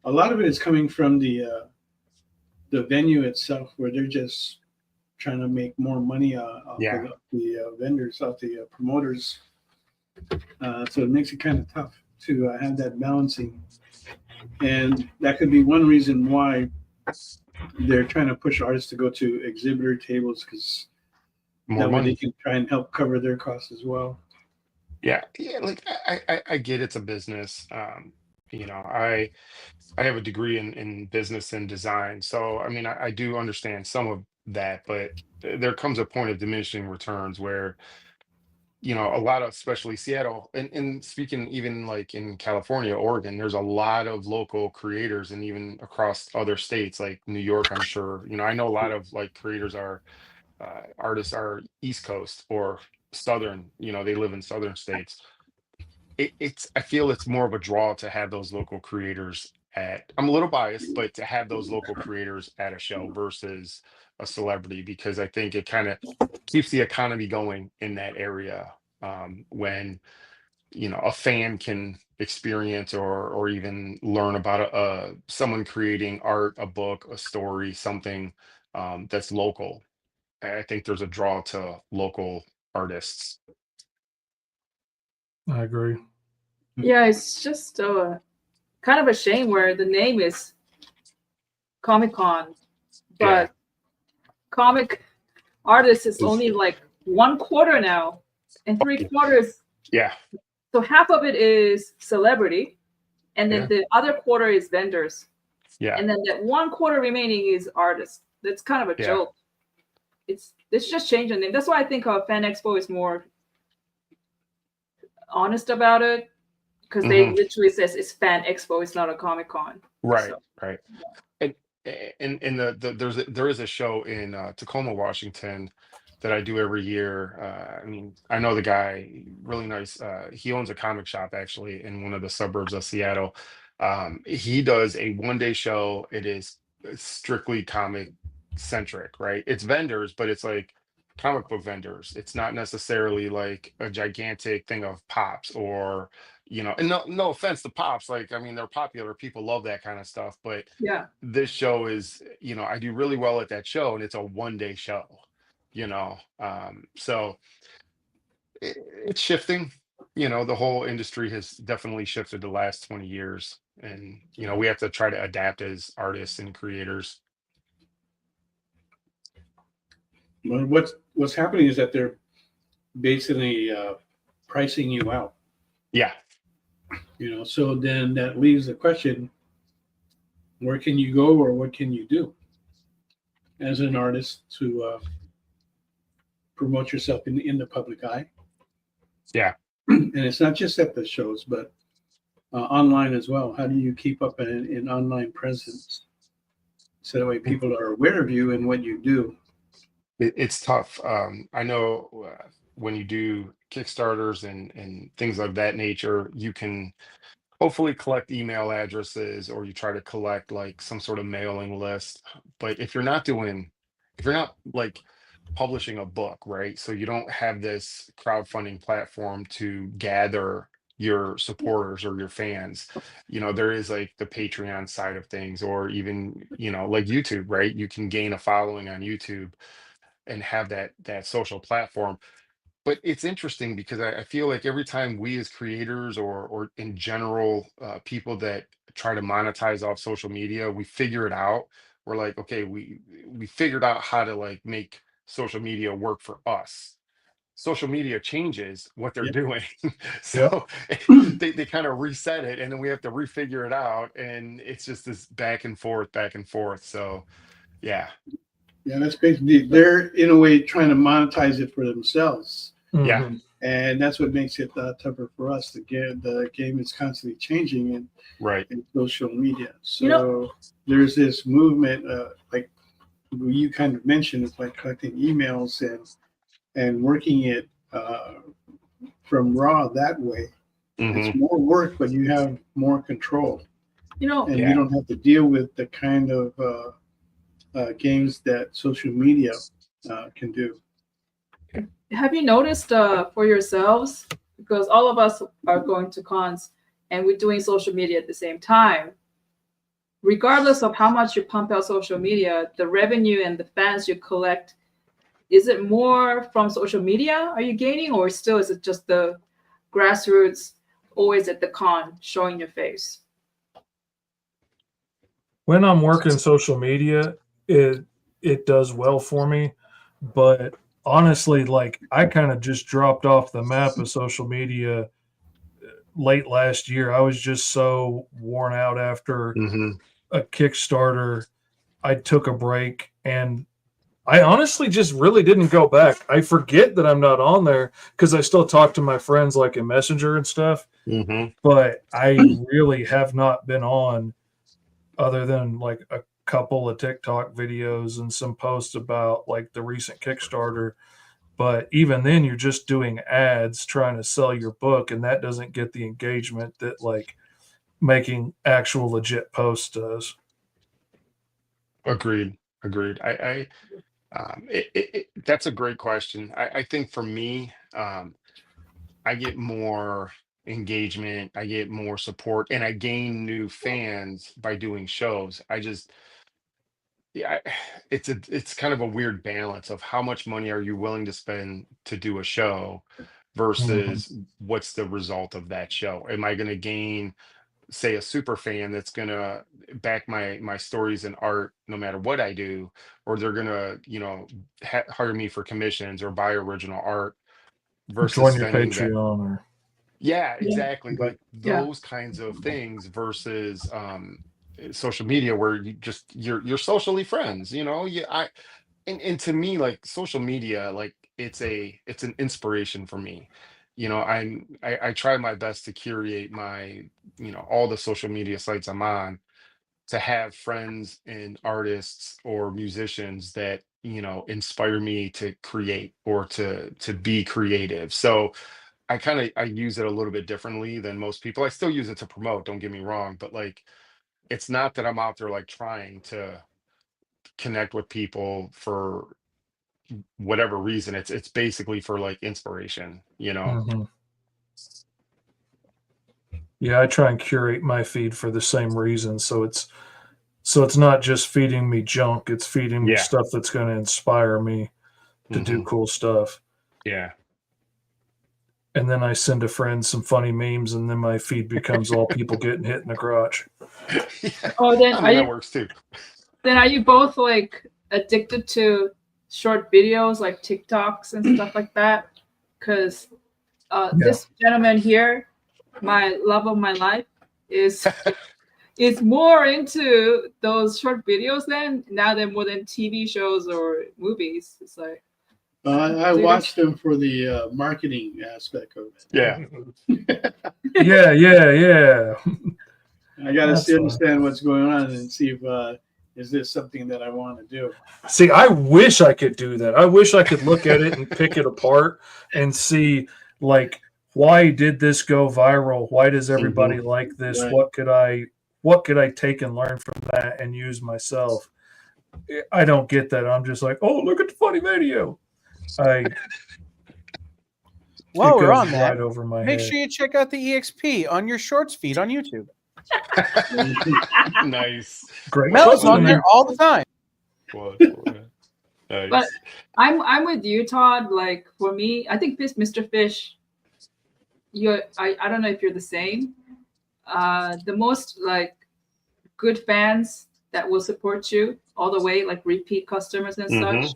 A lot of it is coming from the venue itself, where they're just trying to make more money off the vendors, off the promoters. So it makes it kind of tough to have that balancing, and that could be one reason why they're trying to push artists to go to exhibitor tables, because more that money. way they can try and help cover their costs as well. Yeah. Like I get it's a business. I have a degree in business and design, so I mean I do understand some of that, but there comes a point of diminishing returns where a lot of, especially Seattle, and speaking even like in California, Oregon, there's a lot of local creators, and even across other states like New York, I'm sure. I know a lot of like creators artists are East Coast or Southern, they live in Southern states. I feel it's more of a draw to have those local creators I'm a little biased, but to have those local creators at a show versus a celebrity, because I think it kind of keeps the economy going in that area, when a fan can experience or even learn about someone creating art, a book, a story, something that's local. I think there's a draw to local artists. I agree. Yeah, it's just kind of a shame where the name is Comic Con, but comic artists is only like 1/4 now, and 3/4. Yeah. So half of it is celebrity, and then the other quarter is vendors. Yeah. And then that 1/4 remaining is artists. That's kind of a joke. It's just changing the name. That's why I think Fan Expo is more honest about it, because they literally says it's Fan Expo, it's not a Comic Con. Right, so. right. And there is a show in Tacoma, Washington, that I do every year. I mean, I know the guy, really nice. He owns a comic shop actually in one of the suburbs of Seattle. He does a 1 day show. It is strictly comic centric, right? It's vendors, but it's like comic book vendors. It's not necessarily like a gigantic thing of pops or, and no offense to pops. Like, I mean, they're popular. People love that kind of stuff. But Yeah. this show is, I do really well at that show, and it's a 1 day show, so it's shifting. The whole industry has definitely shifted the last 20 years, and we have to try to adapt as artists and creators. But what's happening is that they're basically pricing you out. Yeah. So then that leaves the question: where can you go, or what can you do as an artist to promote yourself in the public eye? Yeah. And it's not just at the shows, but online as well. How do you keep up an online presence so that way people are aware of you and what you do? It's tough. I know when you do Kickstarters and things of that nature, you can hopefully collect email addresses, or you try to collect like some sort of mailing list. But if you're not like publishing a book, right? So you don't have this crowdfunding platform to gather your supporters or your fans. There is like the Patreon side of things, or even, like YouTube, right? You can gain a following on YouTube and have that social platform. But it's interesting because I feel like every time we as creators, or in general, people that try to monetize off social media, we figure it out. We're like, okay, we figured out how to like make social media work for us. Social media changes what they're Yep. doing. Yep. So they kind of reset it, and then we have to refigure it out, and it's just this back and forth. So yeah. Yeah, that's basically, they're in a way trying to monetize it for themselves. Yeah. Mhm. And that's what makes it tougher for us. The game is constantly changing Right. in social media. So there's this movement, like you kind of mentioned, it's like collecting emails and working it from raw that way. It's Hmm. more work, but you have more control, and Yeah. you don't have to deal with the kind of games that social media can do. Have you noticed for yourselves, because all of us are going to cons and we're doing social media at the same time, regardless of how much you pump out social media, the revenue and the fans you collect, is it more from social media are you gaining, or still is it just the grassroots always at the con showing your face? When I'm working social media, it does well for me, but honestly, like I kind of just dropped off the map of social media late last year. I was just so worn out after Hmm. a Kickstarter. I took a break, and I honestly just really didn't go back. I forget that I'm not on there because I still talk to my friends like in Messenger and stuff, Hmm. but I really have not been on other than like a couple of TikTok videos and some posts about like the recent Kickstarter. But even then, you're just doing ads trying to sell your book, and that doesn't get the engagement that like making actual legit posts does. Agreed. Agreed. That's a great question. I think for me, I get more engagement, I get more support, and I gain new fans by doing shows. Yeah, it's kind of a weird balance of how much money are you willing to spend to do a show Mhm. versus what's the result of that show. Am I going to gain, say, a super fan that's going to back my stories and art no matter what I do, or they're going to hire me for commissions or buy original art versus Join your spending that. Patreon or Yeah, Yeah. exactly. Right. Like Yeah. those kinds of things versus social media where you're socially friends, Yeah, and to me, like social media, like it's an inspiration for me. I try my best to curate my, all the social media sites I'm on, to have friends and artists or musicians that inspire me to create or to be creative. So I use it a little bit differently than most people. I still use it to promote, don't get me wrong, but like it's not that I'm out there like trying to connect with people for whatever reason. It's basically for like inspiration. Mhm. Yeah, I try and curate my feed for the same reason. So it's not just feeding me junk, it's feeding me Yeah. stuff that's going to inspire me to do cool stuff. Yeah. And then I send a friend some funny memes, and then my feed becomes all people getting hit in the crotch. Oh, then I mean, that works too. Then are you both like addicted to short videos like TikToks and stuff like that? Because this gentleman here, my love of my life, is more into those short videos now than more than TV shows or movies. It's like I watched them for the marketing aspect of it. Yeah. yeah. I got to understand what's going on and see if is this something that I want to do. See, I wish I could do that. I wish I could look at it and pick it apart and see, like, why did this go viral? Why does everybody like this? Right. What could I take and learn from that and use myself? I don't get that. I'm just like, oh, look at the funny video. While we're on that, right over my make head. sure you check out the EXP on your Shorts feed on YouTube. Nice. Great. Mel's on there all the time. Nice. But I'm with you, Todd. Like for me, I think Mr. Fish, I don't know if you're the same. The most like good fans that will support you all the way, like repeat customers and such.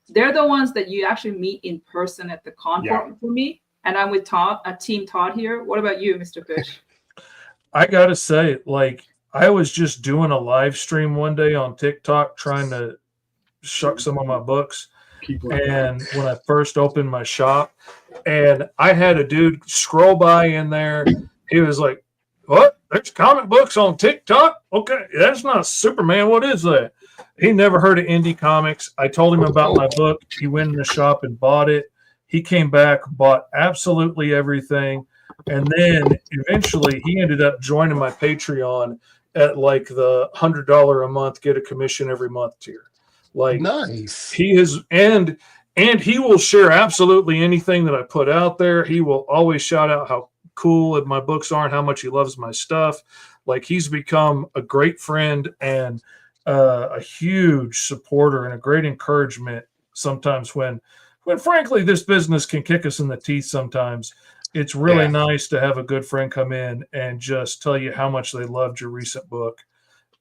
They're the ones that you actually meet in person at the con for me. And I'm with Todd, Team Todd here. What about you, Mr. Fish? I gotta say, like, I was just doing a live stream one day on TikTok trying to shuck some of my books. And when I first opened my shop, and I had a dude scroll by in there, he was like, "What? There's comic books on TikTok? Okay, that's not Superman. What is that?" He never heard of indie comics. I told him about my book. He went in the shop and bought it. He came back, bought absolutely everything. And then eventually he ended up joining my Patreon at like the $100 a month, get a commission every month tier. Like, nice. He is, and he will share absolutely anything that I put out there. He will always shout out how cool my books are and how much he loves my stuff. Like, he's become a great friend and a huge supporter and a great encouragement sometimes when frankly this business can kick us in the teeth sometimes. It's really nice to have a good friend come in and just tell you how much they loved your recent book.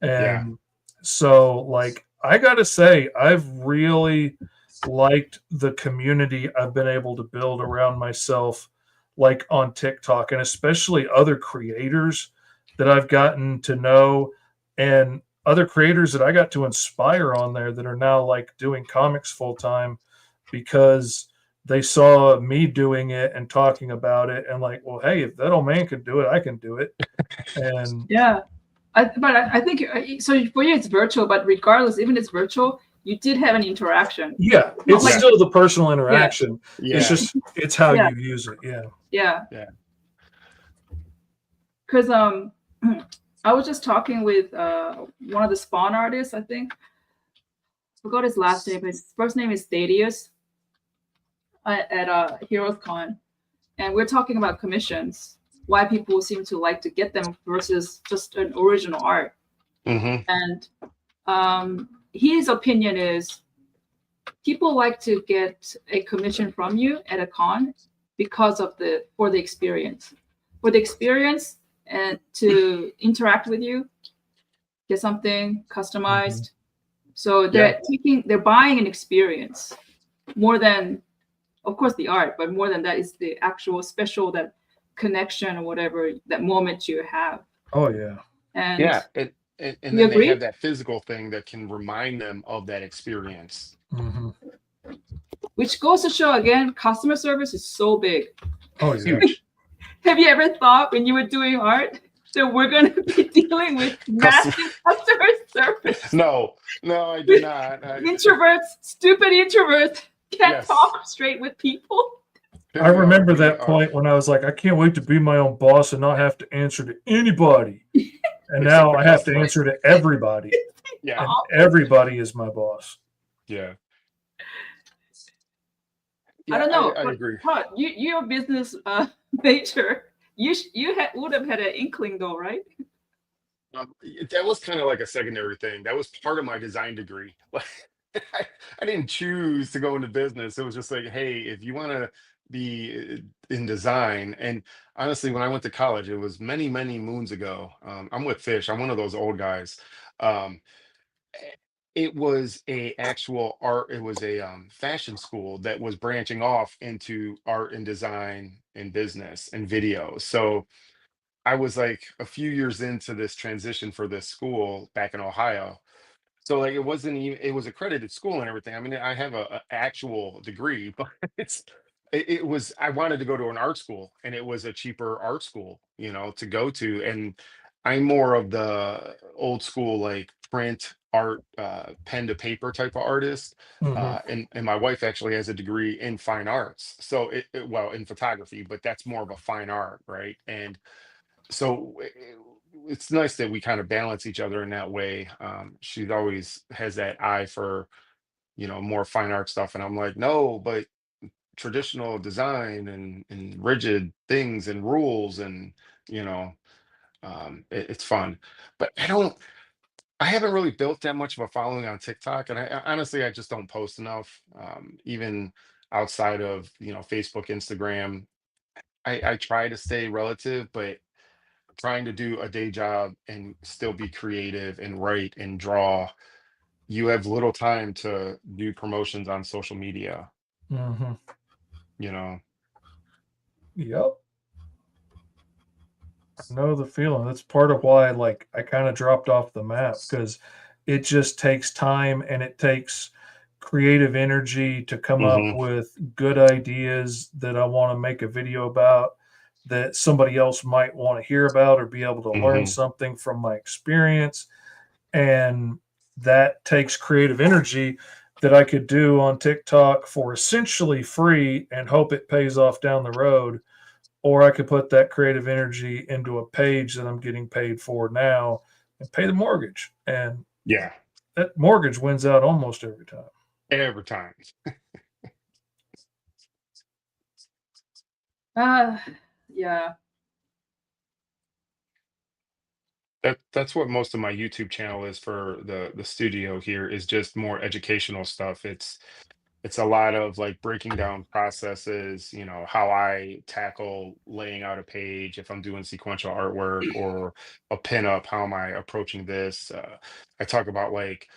And so, like, I got to say, I've really liked the community I've been able to build around myself, like on TikTok, and especially other creators that I've gotten to know and other creators that I got to inspire on there that are now like doing comics full time because they saw me doing it and talking about it and like, well, hey, if that old man can do it, I can do it. And I think so. For you, it's virtual, but regardless, even if it's virtual, you did have an interaction. Yeah, it's still the personal interaction. Yeah. It's just it's how you use it. Yeah. Because I was just talking with one of the Spawn artists. I think I forgot his last name. His first name is Thaddeus at Heroes Con, and we're talking about commissions. Why people seem to like to get them versus just an original art. And his opinion is people like to get a commission from you at a con because of for the experience and to interact with you, get something customized. So they're buying an experience more than, of course, the art, but more than that is the actual special, that connection or whatever, that moment you have. Oh yeah. And and then they have that physical thing that can remind them of that experience. Which goes to show again, customer service is so big. Oh yeah. Have you ever thought when you were doing art So we're going to be dealing with massive customer service. No, I do not. Introverts, stupid introverts, can't Yes. talk straight with people. I remember that point when I was like, I can't wait to be my own boss and not have to answer to anybody. And now I have to answer to everybody. Yeah. And everybody is my boss. Yeah. I don't know. I agree. Todd, you're a business major. You would have had an inkling though, right? That was kind of like a secondary thing. That was part of my design degree. I didn't choose to go into business. It was just like, hey, if you want to be in design. And honestly, when I went to college, it was many, many moons ago. I'm with Fish. I'm one of those old guys. Um, it was a actual art. It was a fashion school that was branching off into art and design and business and video. So I was like a few years into this transition for this school back in Ohio. So like it wasn't even, it was accredited school and everything. I mean, I have a actual degree, but it was, I wanted to go to an art school and it was a cheaper art school, to go to. And I'm more of the old school, like print art, pen to paper type of artist. And my wife actually has a degree in fine arts. So well, in photography, but that's more of a fine art, right? And so it's nice that we kind of balance each other in that way. She always has that eye for, more fine art stuff. And I'm like, no, but traditional design and rigid things and rules and, you know, it's fun. But I haven't really built that much of a following on TikTok. And honestly, I just don't post enough, even outside of, Facebook, Instagram. I try to stay relative, but trying to do a day job and still be creative and write and draw, you have little time to do promotions on social media, Mm-hmm. you know. Yep. I know the feeling. That's part of why, like, I kind of dropped off the map because it just takes time and it takes creative energy to come up Hmm. with good ideas that I want to make a video about that somebody else might want to hear about or be able to learn Hmm. something from my experience. And that takes creative energy that I could do on TikTok for essentially free and hope it pays off down the road. Or I could put that creative energy into a page that I'm getting paid for now and pay the mortgage. And Yeah, that mortgage wins out almost every time. every time. Yeah. That's what most of my YouTube channel is for the studio here is just more educational stuff. It's a lot of like breaking down processes, how I tackle laying out a page if I'm doing sequential artwork or a pinup, how am I approaching this? I talk about like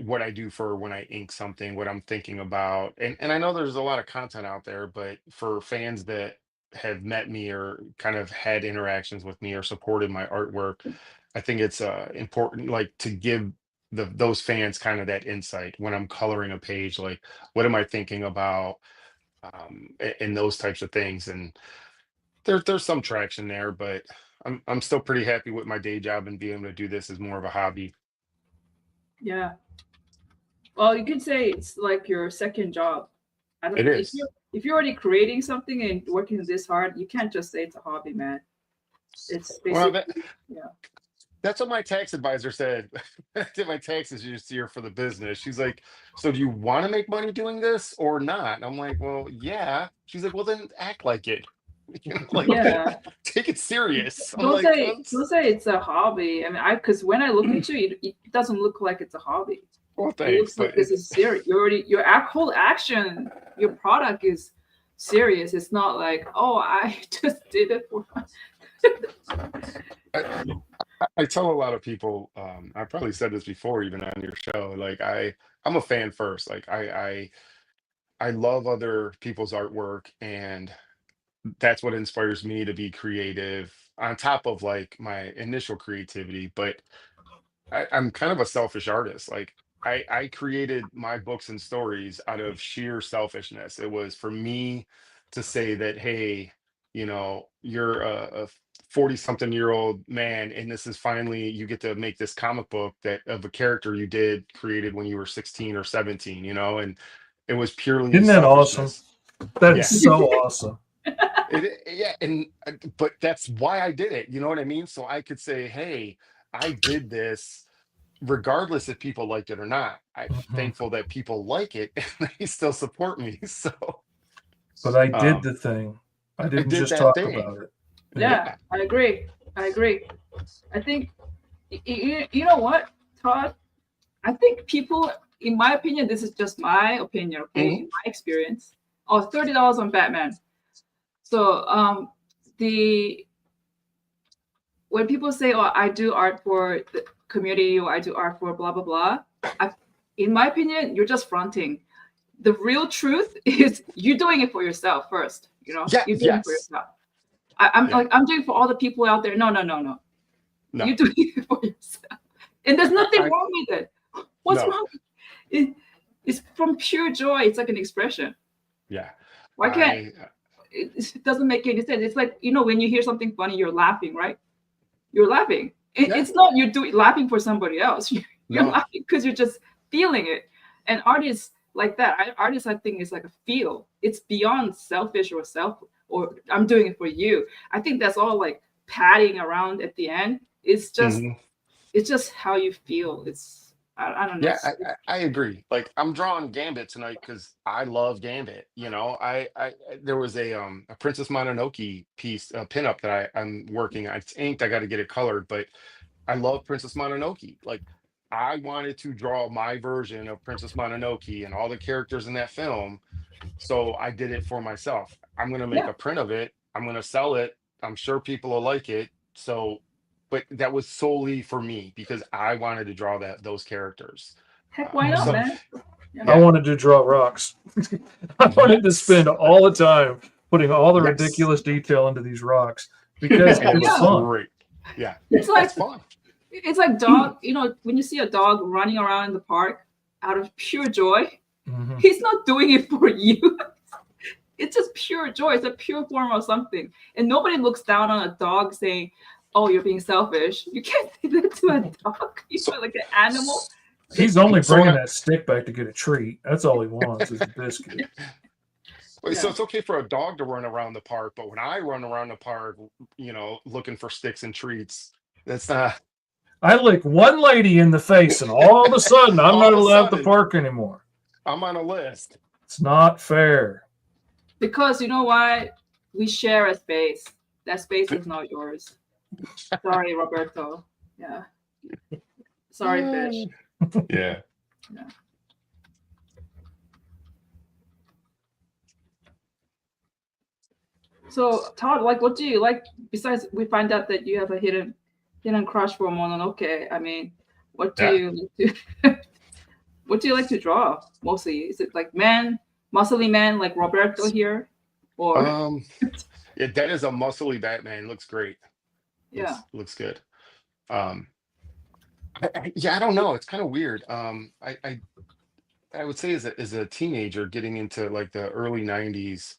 what I do for when I ink something, what I'm thinking about. And I know there's a lot of content out there, but for fans that have met me or kind of had interactions with me or supported my artwork, I think it's important like to give those fans kind of that insight when I'm coloring a page, like what am I thinking about, and those types of things. And there's some traction there, but I'm still pretty happy with my day job and being able to do this as more of a hobby. Yeah. Well, you could say it's like your second job. I don't It is. if you're already creating something and working this hard, you can't just say it's a hobby, man. It's Well, basically yeah. that's what my tax advisor said. I did my taxes this year for the business. She's like, "So do you want to make money doing this or not?" And I'm like, "Well, yeah." She's like, "Well, then act like it. Like Yeah. take it serious." I'm Don't like, say it's a hobby. I mean, because when I look at you, it doesn't look like it's a hobby. "Well, It thanks, looks like but this is serious. Your whole action, your product is serious. It's not like, oh, I just did it for fun. I, I tell a lot of people. I probably said this before, even on your show. Like I'm a fan first. Like I love other people's artwork, and that's what inspires me to be creative on top of like my initial creativity. But I'm kind of a selfish artist. Like I created my books and stories out of sheer selfishness. It was for me to say that, hey, you're a 40-something-year-old man, and this is finally you get to make this comic book that of a character you created when you were 16 or 17, and it was purely in Isn't that awesome? selfishness. That Yeah. is so awesome. Yeah, but that's why I did it. You know what I mean? So I could say, hey, I did this regardless if people liked it or not. I'm thankful that people like it and they still support me. So, but I did the thing. I didn't just talk about it. Yeah, I agree. I think you know what, Todd? I think people, in my opinion, this is just my opinion, okay, in my experience. Oh, $30 on Batman. So when people say, "Oh, I do art for the community," or "I do art for blah blah blah," in my opinion, you're just fronting. The real truth is you're doing it for yourself first. You're doing it for yourself. I'm doing it for all the people out there. No. You're doing it for yourself, and there's nothing wrong with it. What's wrong? It's from pure joy. It's like an expression. Yeah. Why can't? It doesn't make any sense. It's like, when you hear something funny, you're laughing, right? You're laughing. It's not you're laughing for somebody else. You're laughing because you're just feeling it. And artists like that, artists, I think, is like a feel. It's beyond selfish or I'm doing it for you. I think that's all like padding around at the end. It's just how you feel. I don't know. Yeah, I agree. Like, I'm drawing Gambit tonight because I love Gambit. There was a Princess Mononoke piece, a pinup that I'm working on. It's inked. I got to get it colored, but I love Princess Mononoke. Like, I wanted to draw my version of Princess Mononoke and all the characters in that film, so I did it for myself. I'm gonna make a print of it. I'm gonna sell it. I'm sure people will like it. So. But that was solely for me because I wanted to draw those characters. Heck, why not, man? Yeah. I wanted to draw rocks. I wanted to spend all the time putting all the ridiculous detail into these rocks because it was fun. Great. Yeah, it's like fun. It's like dog. When you see a dog running around in the park out of pure joy, he's not doing it for you. It's just pure joy. It's a pure form of something, and nobody looks down on a dog saying, "Oh, you're being selfish." You can't say that to a dog. Like an animal. He's only bringing that stick back to get a treat. That's all he wants is a biscuit. So it's okay for a dog to run around the park, but when I run around the park, looking for sticks and treats, that's not. I lick one lady in the face, and all of a sudden, I'm not allowed to park anymore. I'm on a list. It's not fair. Because you know why? We share a space. That space is not yours. Sorry, Roberto. Yeah. Sorry, fish. Yeah. So, Todd, what do you like? Besides, we find out that you have a hidden crush for Mononoke. I mean, what do you like to draw mostly? Is it like muscly man like Roberto here, or? That is a muscly Batman. Looks great. Yeah, looks good. I don't know. It's kind of weird. I would say as a teenager getting into like the early 90s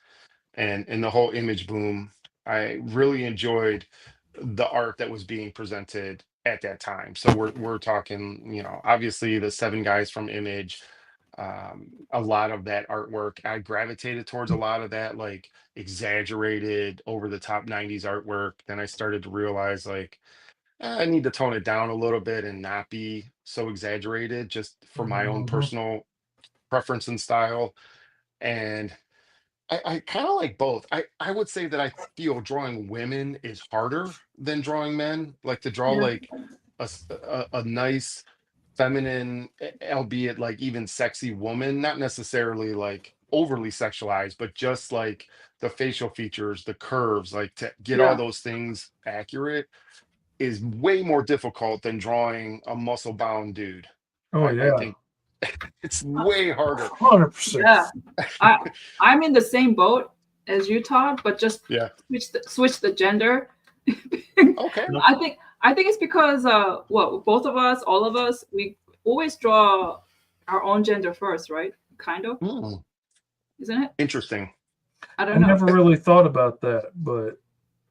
and the whole image boom, I really enjoyed the art that was being presented at that time. So we're talking, obviously the 7 guys from Image, a lot of that artwork. I gravitated towards a lot of that like exaggerated over the top 90s artwork. Then I started to realize like I need to tone it down a little bit and not be so exaggerated just for my own personal preference and style. And I kind of like both. I would say that I feel drawing women is harder than drawing men. Like to draw like a nice feminine, albeit like even sexy woman, not necessarily like overly sexualized, but just like the facial features, the curves, like to get all those things accurate is way more difficult than drawing a muscle bound dude. I think it's way harder. 100%. Yeah, I'm in the same boat as you, Todd, but just switch the gender. Okay. I think it's because both of us, all of us, we always draw our own gender first, right? Kind of, isn't it? Interesting. I don't know. I never really thought about that, but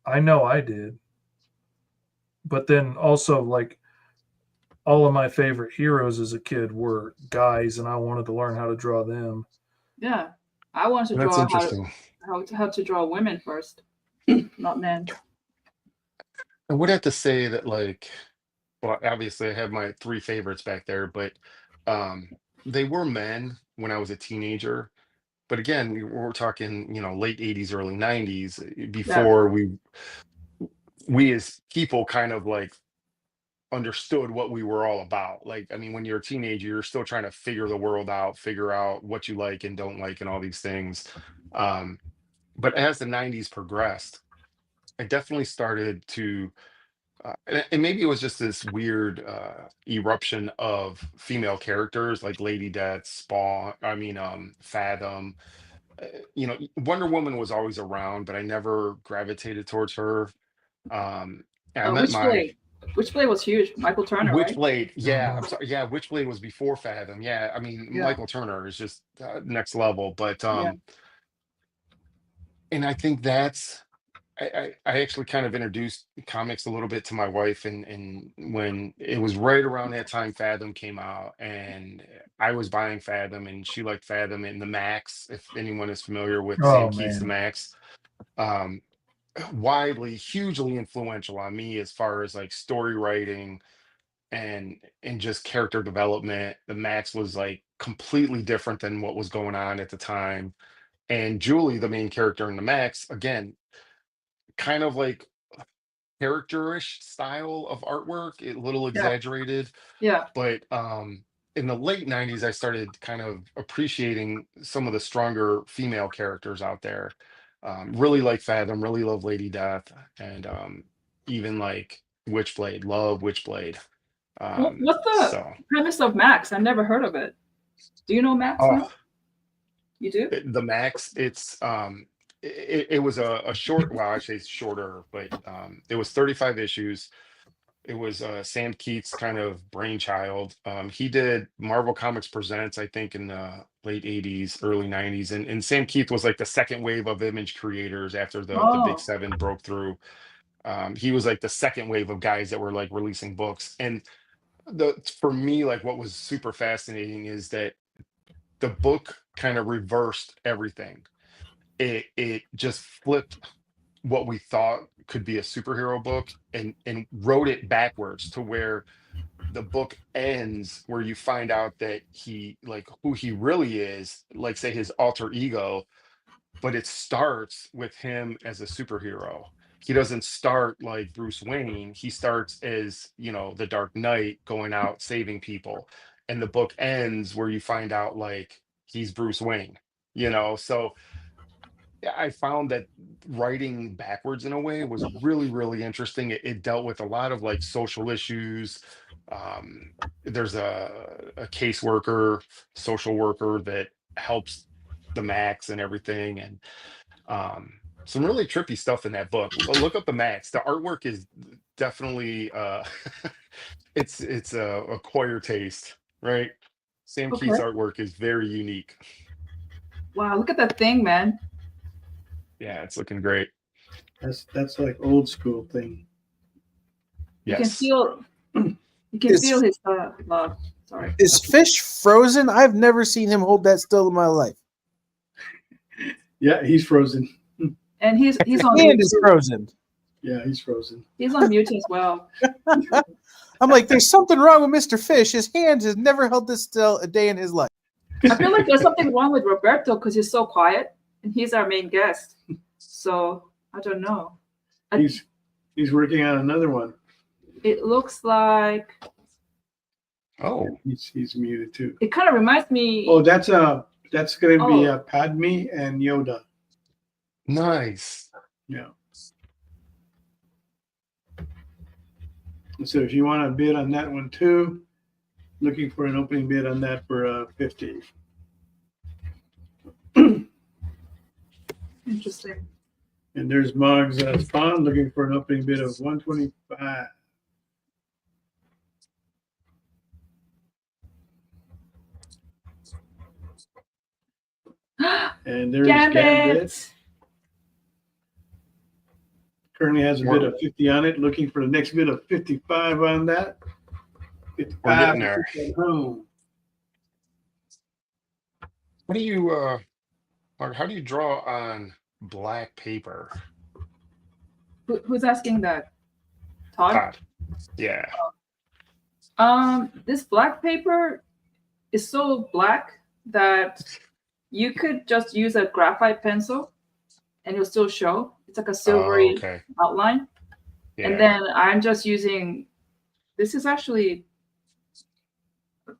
I know I did. but then also like all of my favorite heroes as a kid were guys, and I wanted to learn how to draw them. Yeah, I want to That's draw interesting. how to draw women first, not men. I would have to say that, like, well, obviously I have my three favorites back there, but um, they were men when I was a teenager. But again, we're talking, late 80s, early 90s, Yeah. before we as people kind of like understood what we were all about. Like, I mean, when you're a teenager, you're still trying to figure the world out, figure out what you like and don't like, and all these things. Um, but as the 90s progressed, I definitely started to, and maybe it was just this weird eruption of female characters like Lady Death, Spawn, Fathom. Wonder Woman was always around, but I never gravitated towards her. And I met my Witchblade was huge. Michael Turner, right? Witchblade. Yeah, Mhm. I'm sorry. Yeah, Witchblade was before Fathom. Yeah, I mean, Yeah. Michael Turner is just next level. But Yeah. and I think that's I actually kind of introduced comics a little bit to my wife, and when it was right around that time Fathom came out, and I was buying Fathom, and she liked Fathom and the Max. If anyone is familiar with Sam Oh Keith's The man. Max, um, widely, hugely influential on me as far as like story writing and just character development. The Max was like completely different than what was going on at the time. And Julie, the main character in the Max, again, kind of like characterish style of artwork, a little Yeah. exaggerated, Yeah. but in the late 90s I started kind of appreciating some of the stronger female characters out there. Really like Fathom, really love Lady Death, and even like Witchblade, love Witchblade. What's the So premise of Max? I've never heard of it. Do you know Max, oh, Mel? You do? the Max, it was a short, well, actually it's shorter, but it was 35 issues. It was Sam Keith's kind of brainchild. He did Marvel Comics Presents, I think, in the late 80s, early 90s. And Sam Keith was like the second wave of image creators after the big Oh, seven broke through. He was like the second wave of guys that were like releasing books. And for me, like what was super fascinating is that the book kind of reversed everything. It just flipped what we thought could be a superhero book and wrote it backwards to where the book ends where you find out that he, like, who he really is, like say his alter ego, but it starts with him as a superhero. He doesn't start like Bruce Wayne. He starts as, the Dark Knight going out saving people. And the book ends where you find out like he's Bruce Wayne, So yeah, I found that writing backwards in a way was really, really interesting. It dealt with a lot of like social issues. There's a caseworker, social worker that helps the Max and everything, and some really trippy stuff in that book. Look up the Max. The artwork is definitely it's a acquired taste, right? Sam Keith's okay. artwork is very unique. Wow, look at that thing, man. Yeah, it's looking great. That's like old school thing. You can Yes. feel his love. Sorry. Is Fish frozen? I've never seen him hold that still in my life. Yeah, he's frozen. And he's His on hand mute. is frozen. Yeah, he's frozen. He's on mute as well. I'm like, there's something wrong with Mr. Fish. His hand has never held this still a day in his life. I feel like there's something wrong with Roberto because he's so quiet and he's our main guest. So I don't know. He's working on another one. It looks like Oh, He's muted too. it kind of reminds me. Oh, that's gonna be Oh. Padme and Yoda. nice. Yeah. So if you want to bid on that one too, looking for an opening bid on that for 50. Interesting. And there's Mog's Spawn looking for an opening bid of 125. And there's Gambit. Currently has a bid of 50 on it. Looking for the next bid of 55 on that. 55 We're getting there. at home. What do you Mark, how do you draw on black paper? Who's asking that? Todd? Todd. Yeah. This black paper is so black that you could just use a graphite pencil and it'll still show. It's like a silvery outline. Yeah. And then I'm just using, this is actually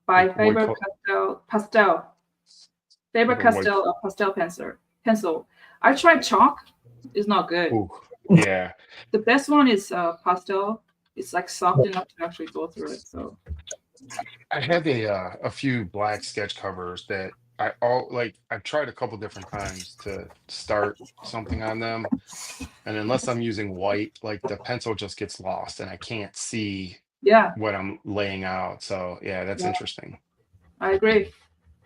by Faber-Castell. Faber-Castell pastel pencil. I tried chalk. It's not good. Ooh, yeah. The best one is pastel. It's like soft enough to actually go through it. So I have a few black sketch covers that I've tried a couple different times to start something on them, and unless I'm using white, like the pencil just gets lost and I can't see what I'm laying out. So yeah, that's interesting. I agree.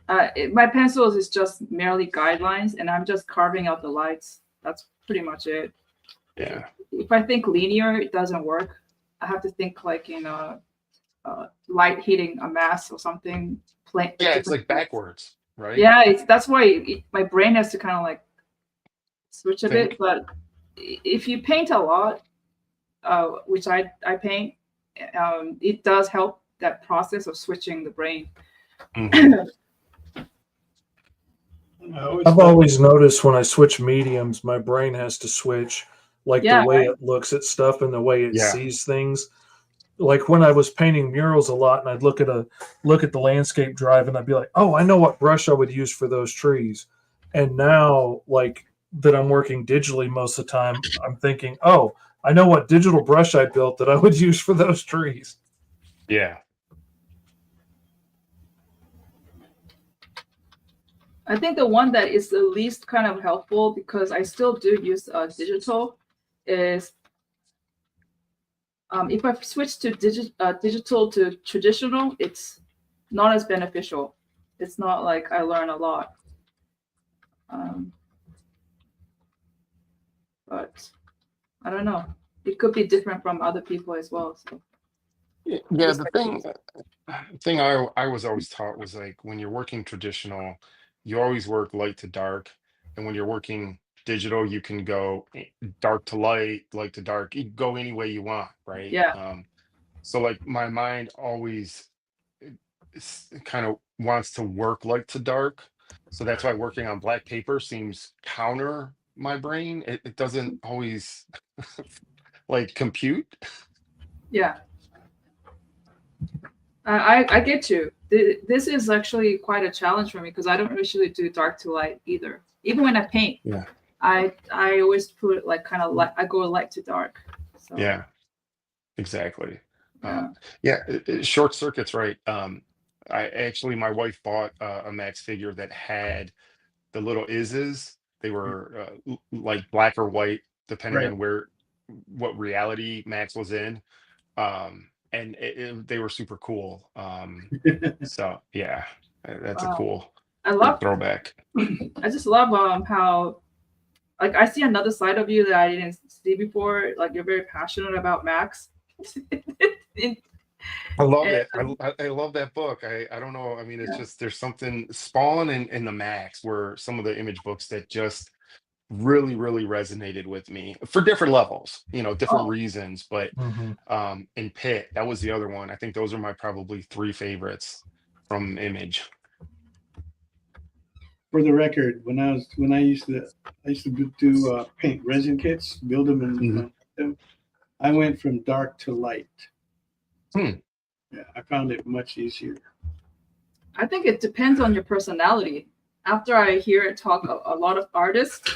My pencils is just merely guidelines, and I'm just carving out the lights. That's pretty much it. Yeah. If I think linear, it doesn't work. I have to think like in light hitting a mass or something. Yeah, it's like backwards, right? Yeah, that's why my brain has to kind of like switch a bit. But if you paint a lot, which I paint, it does help that process of switching the brain. Mm-hmm. I've always noticed when I switch mediums, my brain has to switch, like the way it looks at stuff and the way it sees things. Like when I was painting murals a lot, and I'd look at the landscape drive, and I'd be like, "Oh, I know what brush I would use for those trees." And now, like that, I'm working digitally most of the time. I'm thinking, "Oh, I know what digital brush I built that I would use for those trees." Yeah. I think the one that is the least kind of helpful, because I still do use digital, is if I switch to digital to traditional, it's not as beneficial. It's not like I learn a lot. But I don't know. It could be different from other people as well. So. Yeah, the thing I was always taught was like when you're working traditional, you always work light to dark, and when you're working digital, you can go dark to light, light to dark. You can go any way you want, right? Yeah. So like my mind always kind of wants to work light to dark, so that's why working on black paper seems counter my brain. It doesn't always like compute. Yeah. I get you. This is actually quite a challenge for me because I don't usually do dark to light either. Even when I paint, I always put like kind of light. I go light to dark. So. Yeah, exactly. Short circuits, right? My wife bought a Max figure that had the little ises. They were like black or white, depending on what reality Max was in. And they were super cool. So yeah, that's a cool throwback. I just love how, like, I see another side of you that I didn't see before. Like, you're very passionate about Max. I love it. I love that book. I don't know. I mean, it's just there's something Spawn and the Max were some of the image books that just really resonated with me for different levels, different reasons. But in Pit, that was the other one. I think those are my probably 3 favorites from Image. For the record, when I used to do paint resin kits, build them and I went from dark to light. Yeah, I found it much easier. I think it depends on your personality. After I hear it talk a lot of artists,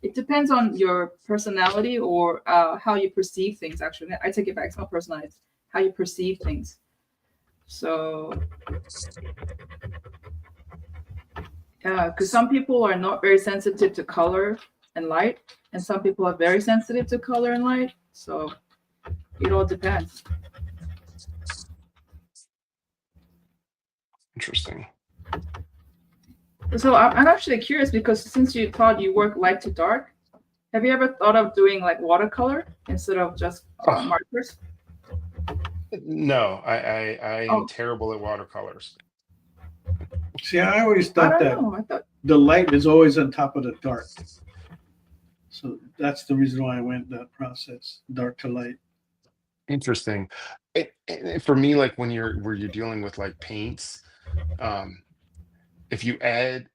it depends on your personality or how you perceive things. Actually, I take it back. It's not personality. It's how you perceive things. So, yeah, because some people are not very sensitive to color and light, and some people are very sensitive to color and light. So, it all depends. Interesting. So I'm actually curious because since you thought you work light to dark, Have you ever thought of doing like watercolor instead of just markers? No, I am Oh. terrible at watercolors. See, I always I thought don't that know. I thought the light is always on top of the dark. So that's the reason why I went that process, dark to light. Interesting. For me, like when you're dealing with like paints, um, if you add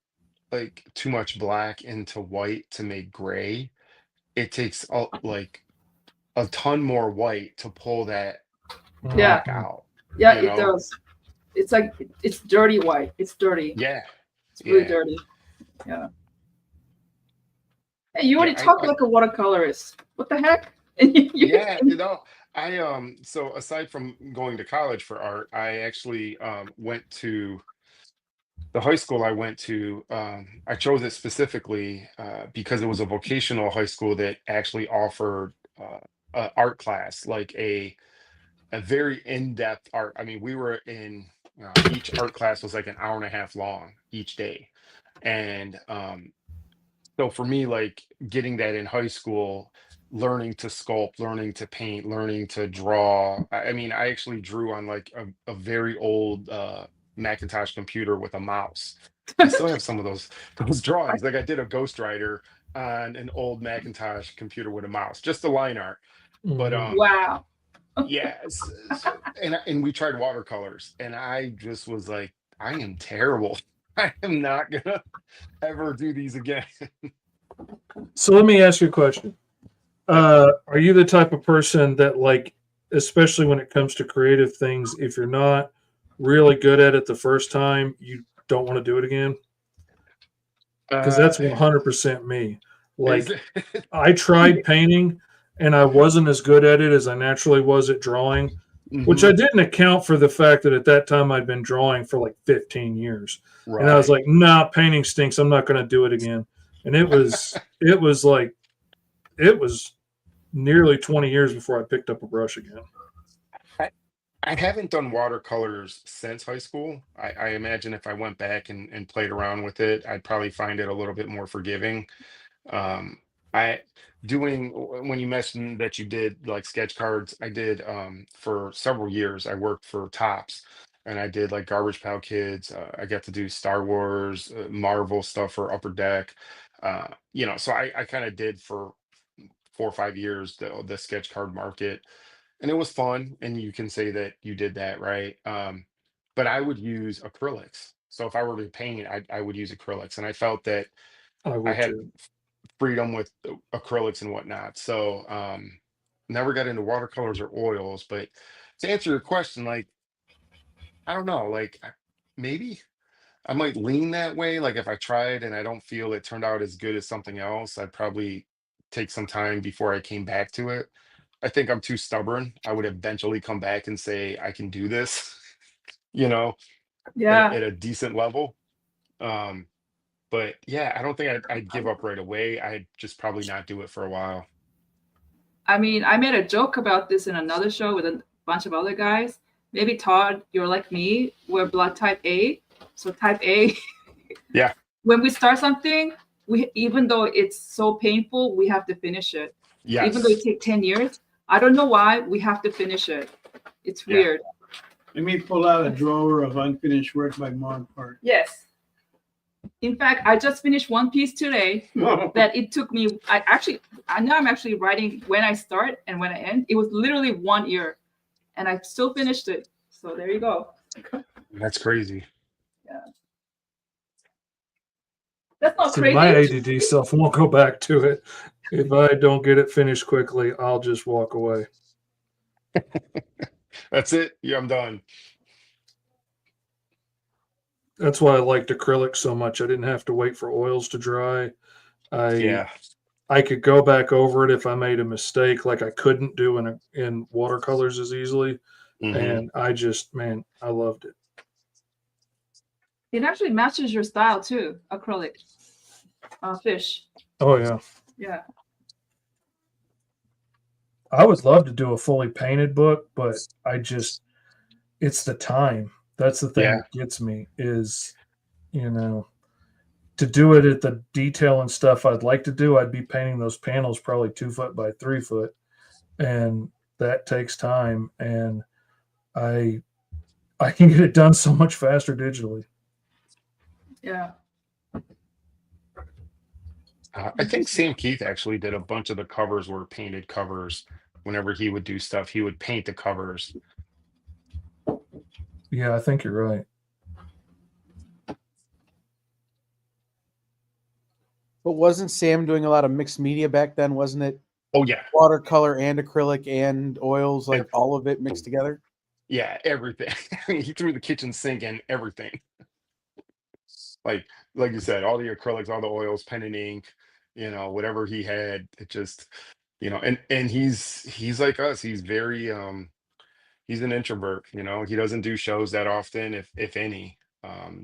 like too much black into white to make gray, it takes like a ton more white to pull that Yeah. black out. Yeah, You it know? does. It's like it's dirty white. It's dirty. Yeah, It's really yeah, dirty. Yeah. Hey, you yeah. already talk like a watercolorist. What the heck? Yeah, you know, so aside from going to college for art, I actually went to the high school I went to. I chose it specifically because it was a vocational high school that actually offered a art class, like a very in-depth art. I mean, we were in each art class was like an hour and a half long each day, and so for me, like getting that in high school, learning to sculpt, learning to paint, learning to draw. I mean, I actually drew on like a very old Macintosh computer with a mouse. I still have some of those drawings. Like I did a Ghost Rider on an old Macintosh computer with a mouse, just the line art. But Wow. yeah, and we tried watercolors, and I just was like, I am terrible. I am not gonna ever do these again. So let me ask you a question. Are you the type of person that, like, especially when it comes to creative things, if you're not really good at it the first time, you don't want to do it again? Because that's 100% me. Like, I tried painting and I wasn't as good at it as I naturally was at drawing, which I didn't account for the fact that at that time I'd been drawing for like 15 years. Right. And I was like, nah, painting stinks. I'm not going to do it again. And it was nearly 20 years before I picked up a brush again. I haven't done watercolors since high school. I imagine if I went back and played around with it, I'd probably find it a little bit more forgiving. I doing when you mentioned that you did like sketch cards, I did for several years. I worked for Tops, and I did like Garbage Pail Kids. I got to do Star Wars, Marvel stuff for Upper Deck. So I kind of did for 4 or 5 years the sketch card market, and it was fun. And you can say that you did that, right? But I would use acrylics. So if I were to paint, I would use acrylics, and I felt that I I would had too. freedom with acrylics and whatnot. So never got into watercolors or oils. But to answer your question, like I don't know, like maybe I might lean that way. Like if I tried and I don't feel it turned out as good as something else, I'd probably take some time before I came back to it. I think I'm too stubborn. I would eventually come back and say I can do this, you know, Yeah. at a decent level. Um, but yeah, I don't think I'd give up right away. I'd just probably not do it for a while. I mean, I made a joke about this in another show with a bunch of other guys. Maybe Todd, you're like me. We're blood type A. So type A, Yeah. when we start something, even though it's so painful, we have to finish it. Yes. Even though it takes 10 years, I don't know why we have to finish it. It's Yeah. weird. Let me pull out a drawer of unfinished work by Mog part. Yes. In fact, I just finished one piece today that it took me. I know I'm actually writing when I start and when I end. It was literally 1 year, and I still finished it. So there you go. That's crazy. Yeah. That's not See, crazy. my ADD self won't go back to it. If I don't get it finished quickly, I'll just walk away. That's it. Yeah, I'm done. That's why I liked acrylic so much. I didn't have to wait for oils to dry. Yeah. I could go back over it if I made a mistake, like I couldn't do in watercolors as easily. And I just, man, I loved it. It actually matches your style too, acrylic. Fish. Oh yeah. Yeah. I would love to do a fully painted book, but it's the time. That's the thing Yeah. that gets me is, to do it at the detail and stuff I'd like to do, I'd be painting those panels probably 2 foot by 3 foot, and that takes time. And I can get it done so much faster digitally. Yeah. I think Sam Keith actually did a bunch of the covers were painted covers. Whenever he would do stuff, he would paint the covers. Yeah, I think you're right. But wasn't Sam doing a lot of mixed media back then? Wasn't it Oh yeah, watercolor and acrylic and oils, like Yep. all of it mixed together? yeah, everything. I mean, he threw the kitchen sink in everything. Like you said, all the acrylics, all the oils, pen and ink, whatever he had. It just, and he's like us. He's very he's an introvert. He doesn't do shows that often, if any.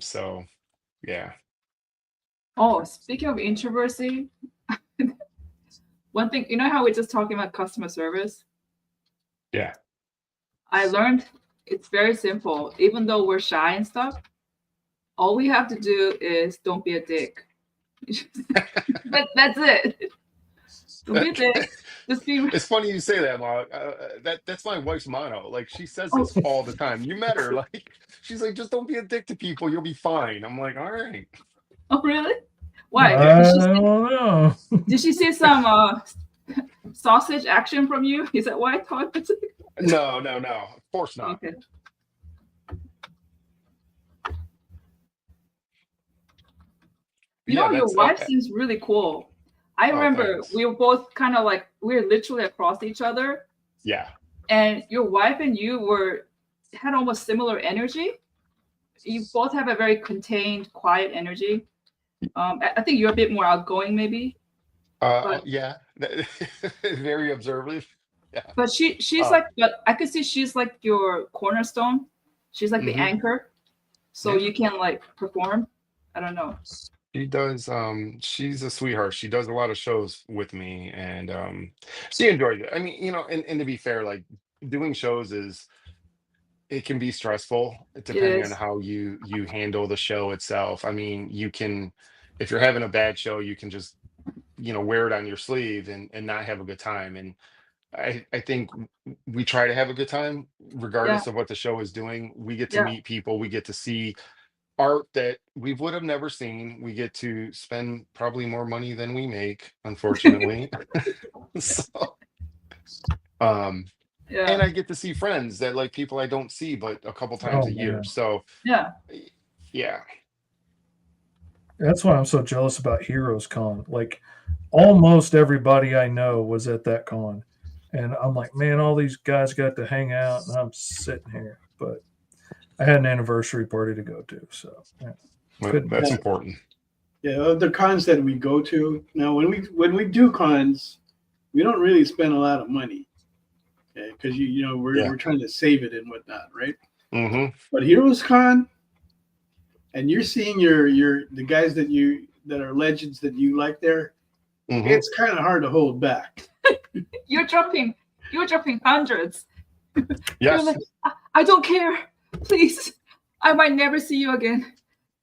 So yeah. Oh, speaking of introversy, one thing, you know how we're just talking about customer service? Yeah. I learned it's very simple. Even though we're shy and stuff, all we have to do is don't be a dick. That's it. Don't be a dick. Just be. It's funny you say that, Mog. That's my wife's motto. Like, she says this all the time. You met her, like, she's like, just don't be a dick to people. You'll be fine. I'm like, all right. Oh, really? Why? I don't know. Did she see some sausage action from you? Is that why I thought it's No. Of course not. okay? Yeah, Your wife seems really cool. I remember thanks. we were both kind of like, we were literally across each other. Yeah. And your wife and you had almost similar energy. You both have a very contained, quiet energy. I think you're a bit more outgoing, maybe. Yeah. Very observant. Yeah. But she's like, but I could see she's like your cornerstone. She's like the Mhm. anchor, so Yeah. you can like perform. I don't know. She does. She's a sweetheart. She does a lot of shows with me, and she enjoys it. I mean, and to be fair, like, doing shows it can be stressful depending on is. how you handle the show itself. I mean, if you're having a bad show, you can just wear it on your sleeve and not have a good time. And I think we try to have a good time regardless of what the show is doing. We get to Yeah. meet people, we get to see art that we would have never seen. We get to spend probably more money than we make, unfortunately. So, and Yeah. I get to see friends that, like, people I don't see but a couple times Oh, a year. man. So Yeah. yeah. That's why I'm so jealous about Heroes Con. Like, almost everybody I know was at that con. And I'm like, man, all these guys got to hang out, and I'm sitting here. But I had an anniversary party to go to. So, yeah. But that's important. Yeah, the cons that we go to now, when we do cons, we don't really spend a lot of money, okay? Because we're trying to save it and whatnot, right? Mm-hmm. But Heroes Con, and you're seeing the guys that are legends that you like there, Mm-hmm. it's kind of hard to hold back. You're dropping hundreds. Yes. You're like, I don't care. Please. I might never see you again.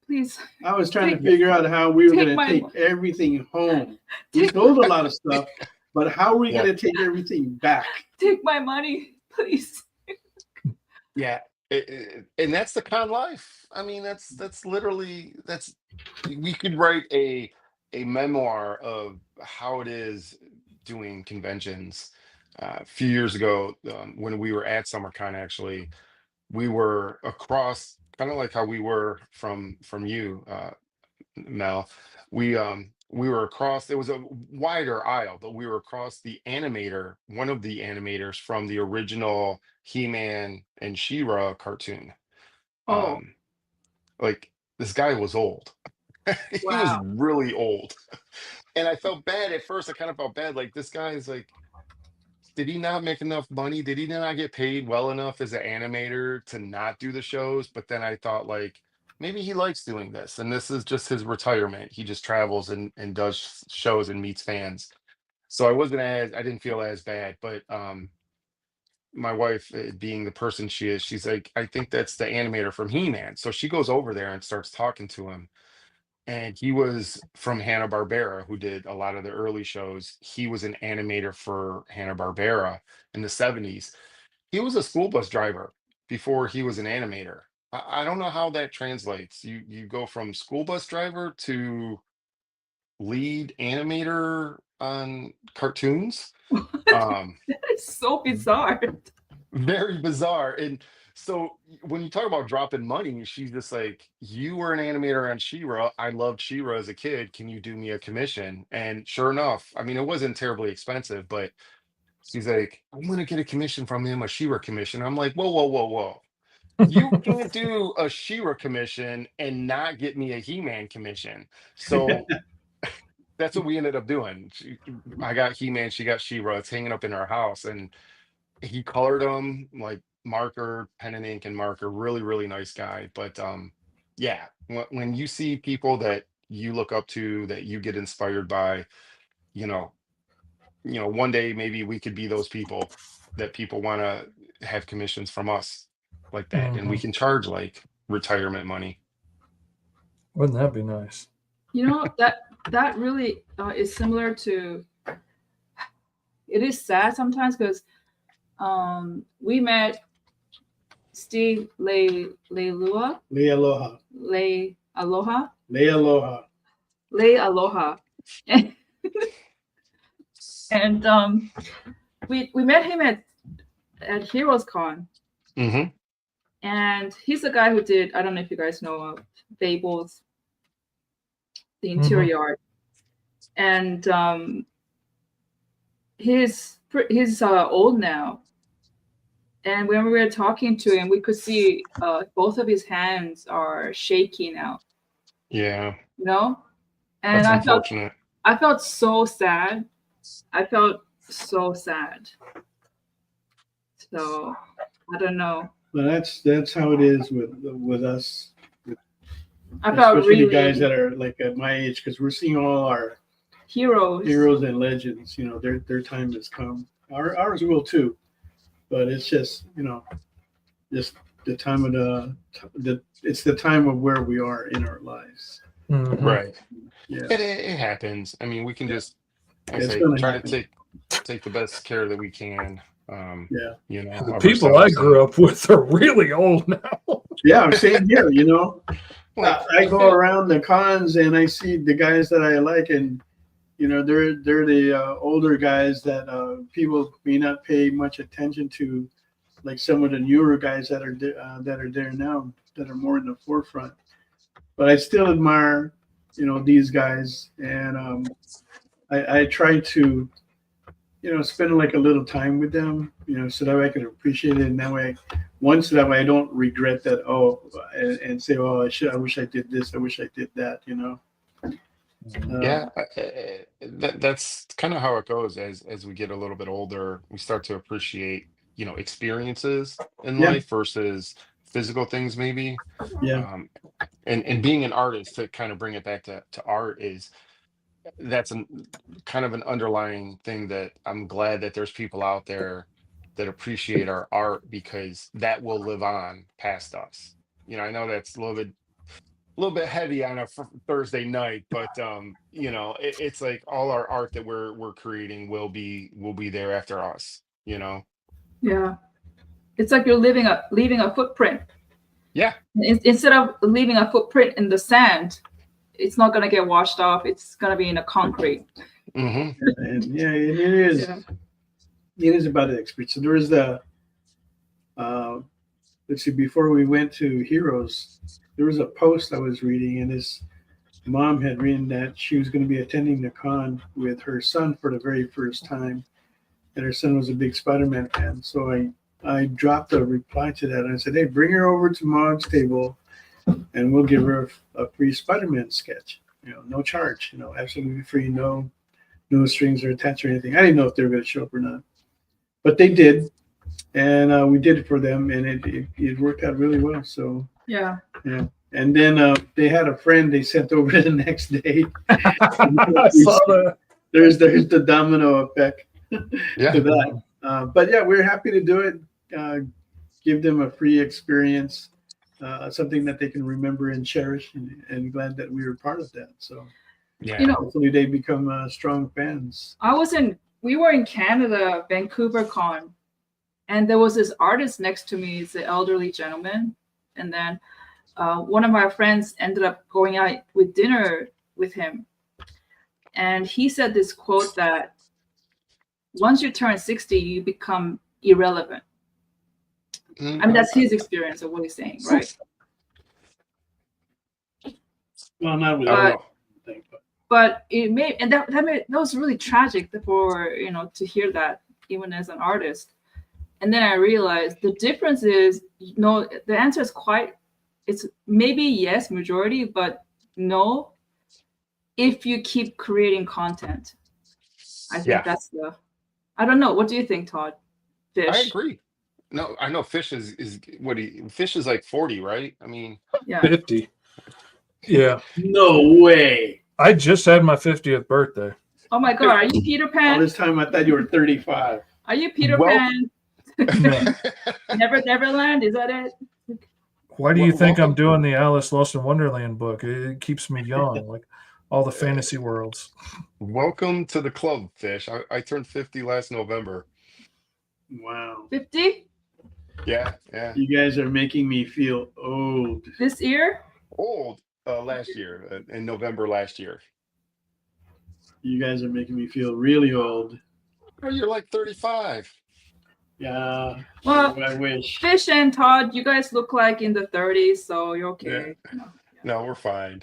Please. I was trying to figure out how we were going to take everything home. We sold a lot of stuff, but how are we going to take everything back? Take my money, please. Yeah. And that's the con life. I mean, that's literally, we could write a memoir of how it is doing conventions. A few years ago, when we were at SummerCon, actually, we were across, kind of like how we were from you, Mel. We were across. It was a wider aisle, but we were across one of the animators from the original He-Man and She-Ra cartoon. Oh. Like, this guy was old. He was really old. And I felt bad at first. I kind of felt bad. Like, this guy is like, did he not make enough money? Did he not get paid well enough as an animator to not do the shows? But then I thought, like, maybe he likes doing this, and this is just his retirement. He just travels and does shows and meets fans. So I didn't feel as bad. But my wife, being the person she is, she's like, I think that's the animator from He-Man. So she goes over there and starts talking to him. and he was from Hanna-Barbera, who did a lot of the early shows. He was an animator for Hanna-Barbera in the 70s. He was a school bus driver before he was an animator. I don't know how that translates. You go from school bus driver to lead animator on cartoons. Um, That is so bizarre. Very bizarre. And so when you talk about dropping money, she's just like, you were an animator on She-Ra. I loved She-Ra as a kid. Can you do me a commission? And sure enough, I mean, it wasn't terribly expensive, but she's like, I'm gonna get a commission from him, a She-Ra commission. I'm like, whoa, whoa, whoa, whoa. You can't do a She-Ra commission and not get me a He-Man commission. So that's what we ended up doing. I got He-Man, she got She-Ra. It's hanging up in our house, and he colored them like marker, pen and ink and marker. Really, really nice guy. But yeah, when you see people that you look up to, that you get inspired by, you know, one day maybe we could be those people that people want to have commissions from us like that, and we can charge like retirement money. Wouldn't that be nice? You know, that really is similar to. It is sad sometimes because we met Steve Leilua. Lay aloha. Lay Aloha. Lay aloha. Lay Aloha. And we met him at Heroes Con. Mm-hmm. And he's the guy who did, I don't know if you guys know Fables, the interior art. And he's old now. And when we were talking to him, we could see both of his hands are shaky now. Yeah. You know? And that's unfortunate. I felt so sad. I felt so sad. So I don't know. But that's how it is with us. I felt especially really the guys that are like at my age, because we're seeing all our heroes and legends. You know, their time has come. Ours will too. But it's just, you know, just the time of it's the time of where we are in our lives. Mm-hmm. Right. Yeah. It happens. I mean, we can just try to take the best care that we can. Yeah. You know, the people I grew up with are really old now. Yeah, same here. You know, I go around the cons and I see the guys that I like, and you know, they're the older guys that people may not pay much attention to, like some of the newer guys that are there now, that are more in the forefront. But I still admire, you know, these guys, and I try to, you know, spend like a little time with them, you know, so that way I can appreciate it, and that way, I don't regret that. And say, oh, I wish I did this, I wish I did that, you know. Yeah, that's kind of how it goes. As we get a little bit older, we start to appreciate, you know, experiences in life versus physical things, maybe. Yeah. And being an artist, to kind of bring it back to art, that's kind of an underlying thing that I'm glad that there's people out there that appreciate our art, because that will live on past us. You know, I know that's a little bit heavy on a Thursday night, but you know, it's like all our art that we're creating will be there after us, you know. Yeah, it's like you're leaving a footprint. Yeah. Instead of leaving a footprint in the sand, it's not gonna get washed off. It's gonna be in the concrete. Mm-hmm. And yeah, it is. Yeah. It is about the experience. So there was the let's see, before we went to Heroes, there was a post I was reading, and his mom had written that she was going to be attending the con with her son for the very first time, and her son was a big Spider-Man fan. So I dropped a reply to that, and I said, hey, bring her over to Mog's table, and we'll give her a free Spider-Man sketch. You know, no charge. You know, absolutely free. No strings are attached or anything. I didn't know if they were going to show up or not, but they did, and we did it for them, and it worked out really well. So. Yeah. And then they had a friend they sent over the next day. I saw that. There's the domino effect to Yeah. that. But yeah, we're happy to do it. Give them a free experience. something that they can remember and cherish, and glad that we were part of that. So Yeah. You know, hopefully they become strong fans. we were in Canada, Vancouver Con, and there was this artist next to me. He's an elderly gentleman. And then one of my friends ended up going out with dinner with him. And he said this quote that once you turn 60, you become irrelevant. I mean, that's his experience of what he's saying, right? Well, not with I don't know. But it made, and that was really tragic for, to hear that, even as an artist. And then I realized the difference is, the answer is it's maybe yes, majority, but no, if you keep creating content. I think that's I don't know. What do you think, Todd? Fish? I agree. No, I know Fish is Fish is like 40, right? I mean, 50. Yeah. No way. I just had my 50th birthday. Oh my God, are you Peter All Pan? this time I thought you were 35. Are you Peter Pan? Neverland, is that it? Why do you think I'm doing the Alice Lost in Wonderland book? It keeps me young, like all the fantasy worlds. Welcome to the club, Fish. I turned 50 last November. Wow. 50? Yeah. You guys are making me feel old. This year? Old last year, in November last year. You guys are making me feel really old. Oh, you're like 35. Yeah. Well, I wish. Fish and Todd, you guys look like in the 30s, so you're okay. Yeah. No, we're fine.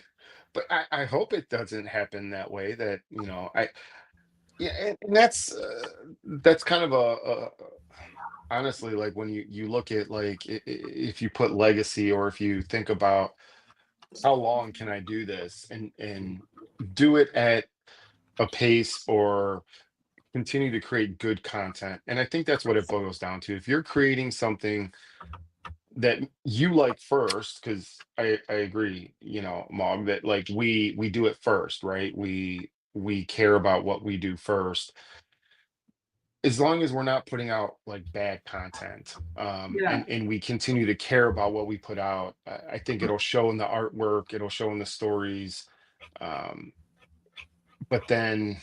But I hope it doesn't happen that way. That and that's kind of a honestly, like when you look at, like, if you put legacy, or if you think about how long can I do this and do it at a pace, or continue to create good content. And I think that's what it boils down to. If you're creating something that you like first, because I agree, Mog, that like we do it first, right? We care about what we do first. As long as we're not putting out like bad content, and we continue to care about what we put out, I think it'll show in the artwork, it'll show in the stories. But then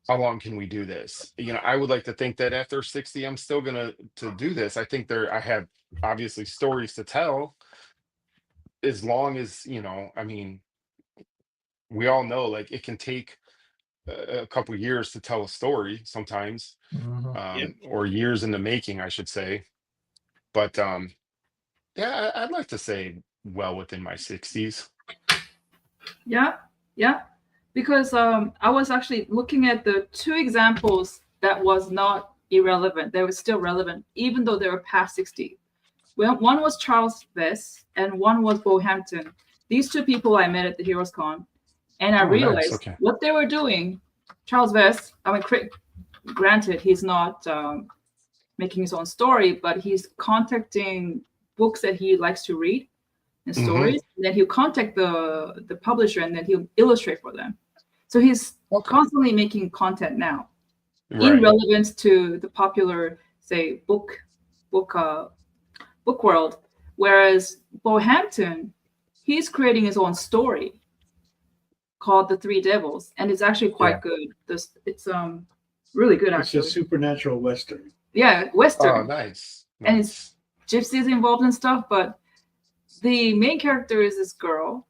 how long can we do this? I would like to think that after 60, I'm still gonna to do this. I think I have obviously stories to tell, as long as, I mean, we all know, like, it can take a couple years to tell a story sometimes, or years in the making, I should say. But yeah, I'd like to say well within my 60s. Yeah. Because I was actually looking at the two examples that was not irrelevant. They were still relevant, even though they were past 60. Well, one was Charles Vess and one was Bo Hampton. These two people I met at the Heroes Con, and I realized what they were doing. Charles Vess, I mean, granted, he's not making his own story, but he's contacting books that he likes to read and stories. And then he'll contact the publisher, and then he'll illustrate for them. So he's constantly making content now, in relevance to the popular, say, book world. Whereas Bo Hampton, he's creating his own story called The Three Devils, and it's actually quite good. It's really good, actually. It's a supernatural Western. Yeah, Western. Oh, nice. And it's gypsies involved and stuff, but the main character is this girl,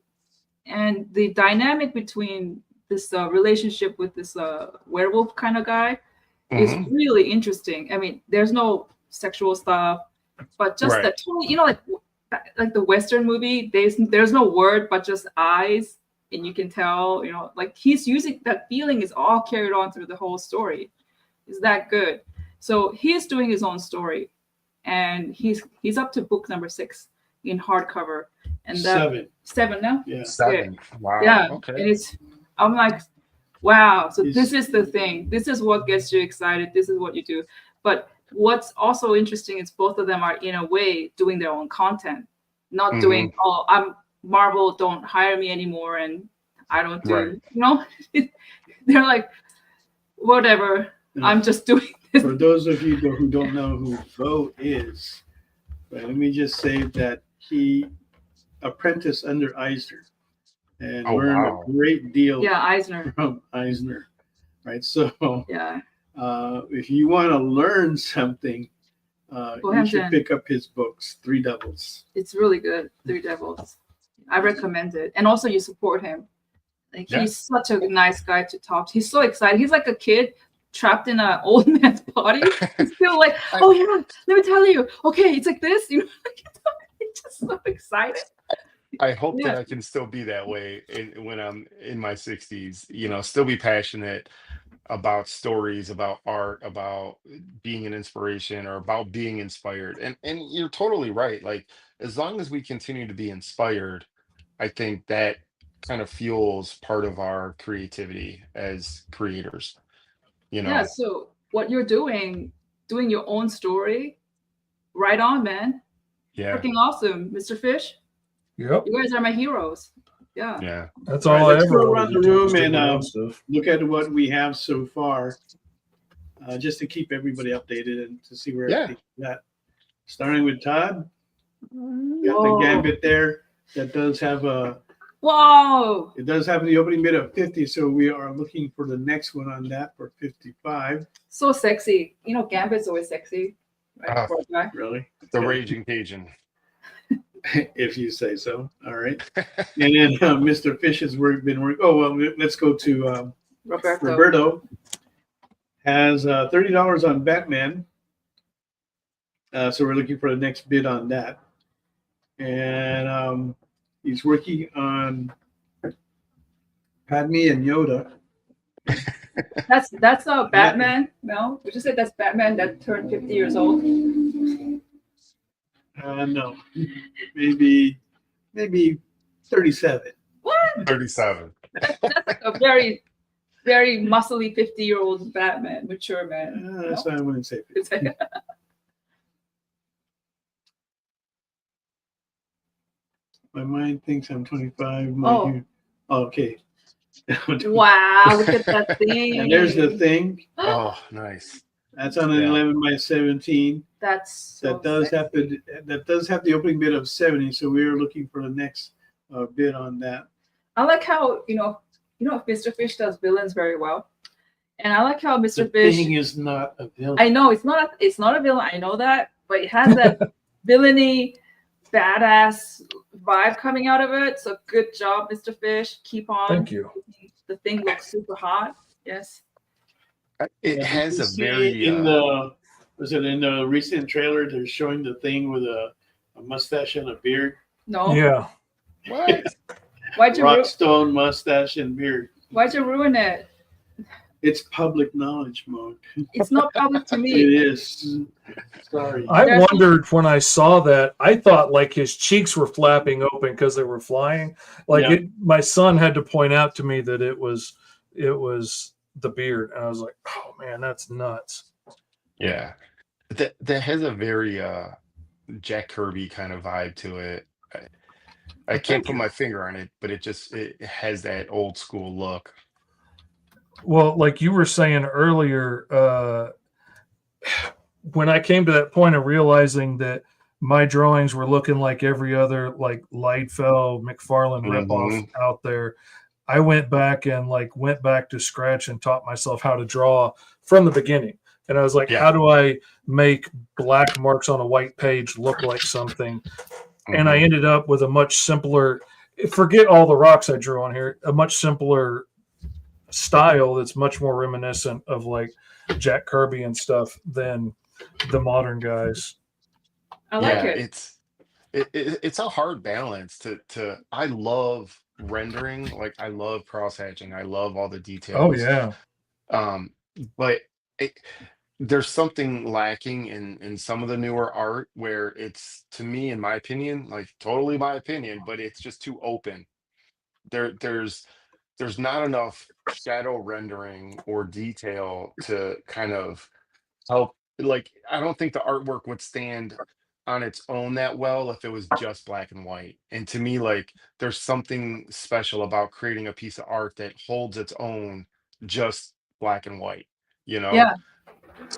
and the dynamic between this relationship with this werewolf kind of guy is really interesting. I mean, there's no sexual stuff, but just the totally, like the Western movie, there's no word, but just eyes, and you can tell, like he's using that feeling is all carried on through the whole story. Is that good? So he's doing his own story, and he's up to book number 6 in hardcover, and seven now. Yeah, 7. Wow. Yeah, Okay. and I'm like, wow. So this is the thing. This is what gets you excited. This is what you do. But what's also interesting is both of them are in a way doing their own content, not doing, I'm Marvel, don't hire me anymore, and I don't do, they're like, whatever. I'm just doing this. For those of you who don't know who Bo is, let me just say that he apprenticed under Eisner and Oh, learned wow. a great deal Yeah, Eisner. from Eisner, right? So Yeah. if you want to learn something, Go you should Hampton. pick up his books, Three Devils. It's really good. Three Devils. I recommend it. And also you support him. Like Yeah. he's such a nice guy to talk to. He's so excited. He's like a kid trapped in an old man's body. He's still like, oh yeah, let me tell you. Okay, it's like this. You know, he's just so excited. I hope Yeah. that I can still be that way when I'm in my 60s, still be passionate about stories, about art, about being an inspiration or about being inspired. And you're totally right. Like as long as we continue to be inspired, I think that kind of fuels part of our creativity as creators, Yeah. So what you're doing your own story, right on, man. Yeah. Freaking awesome, Mr. Fish. Yep. You guys are my heroes. Yeah. Yeah. That's All all right, I let's ever go wanted around to the do room was do and, my own stuff. look at what we have so far, just to keep everybody updated and to see where Yeah. everything's at. Starting with Todd, you got Whoa. the gambit there that does have Whoa. it does have the opening bid of 50, so we are looking for the next one on that for 55. So sexy. You know, Gambit's always sexy. Right? Ah. For a guy. Really? The Okay. Raging Cajun. If you say so. All right. And then Mr. Fish has been working. Oh, well, let's go to Roberto. Roberto. Has $30 on Batman. So we're looking for the next bid on that. And he's working on Padme and Yoda. That's a Batman. No, would you say that's Batman that turned 50 years old? No, maybe 37. What? 37. That's like a very, very muscly 50-year-old Batman, mature man. That's why I wouldn't say 50. It's like, My mind thinks I'm 25. Oh. Okay. wow, look at that thing. And there's the thing. Oh, nice. That's on an Yeah. 11 by 17. That's so That does sexy. have the opening bid of 70. So we are looking for the next bid on that. I like how Mr. Fish does villains very well, and I like how The Mr. Fish. thing is not a villain. I know it's not a villain. I know that, but it has that villainy, badass vibe coming out of it. So good job, Mr. Fish. Keep on. Thank you. The thing looks super hot. Yes. It has You a see very in the recent trailer they're showing the thing with a mustache and a beard. No. Yeah. what? Why'd you Rockstone mustache and beard. ruin it? It's public knowledge, Mog. It's not public to It me. is. Sorry. I There's- wondered when I saw that. I thought like his cheeks were flapping open because they were flying. Like Yeah. my son had to point out to me that it was the beard, and I was like, "Oh man, that's nuts." Yeah. That has a very Jack Kirby kind of vibe to it. I can't put my finger on it, but it has that old school look. Well, like you were saying earlier, when I came to that point of realizing that my drawings were looking like every other like Liefeld, McFarlane ripoff out there, I went back to scratch and taught myself how to draw from the beginning. And I was like, how do I make black marks on a white page look like something? And I ended up with a much simpler, forget all the rocks I drew on here, a much simpler style that's much more reminiscent of like Jack Kirby and stuff than the modern guys. I like it. It's a hard balance to I love rendering, like I love cross hatching, I love all the details. Oh yeah. But there's something lacking in some of the newer art where it's, to me, in my opinion, like totally my opinion, but it's just too open. There's not enough shadow rendering or detail to kind of help. Like, I don't think the artwork would stand on its own that well if it was just black and white. And to me, like, there's something special about creating a piece of art that holds its own just black and white, Yeah.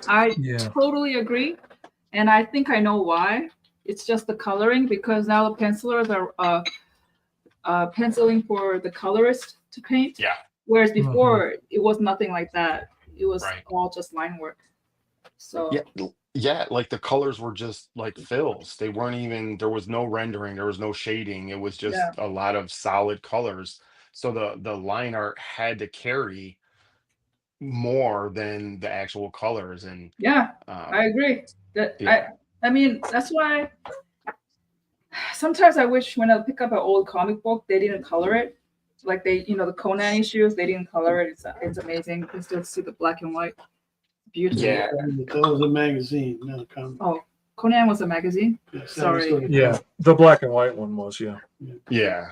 I Yeah. totally agree. And I think I know why. it's just the coloring, because now the pencilers are penciling for the colorist to paint. Yeah. Whereas before it was nothing like that. It was Right. all just line work. So Yeah, like the colors were just like fills. They weren't even, there was no rendering, there was no shading. It was just yeah, a lot of solid colors. So the line art had to carry more than the actual colors. And yeah, I agree. That yeah. I mean, that's why sometimes I wish when I pick up an old comic book, they didn't color it. Like they, the Conan issues, they didn't color it. It's amazing. You can still see the black and white. Beautiful. Yeah. That was a magazine, not a comic. Oh, Conan was a magazine. Yeah, Sorry. Yeah, the black and white one was, yeah. Yeah.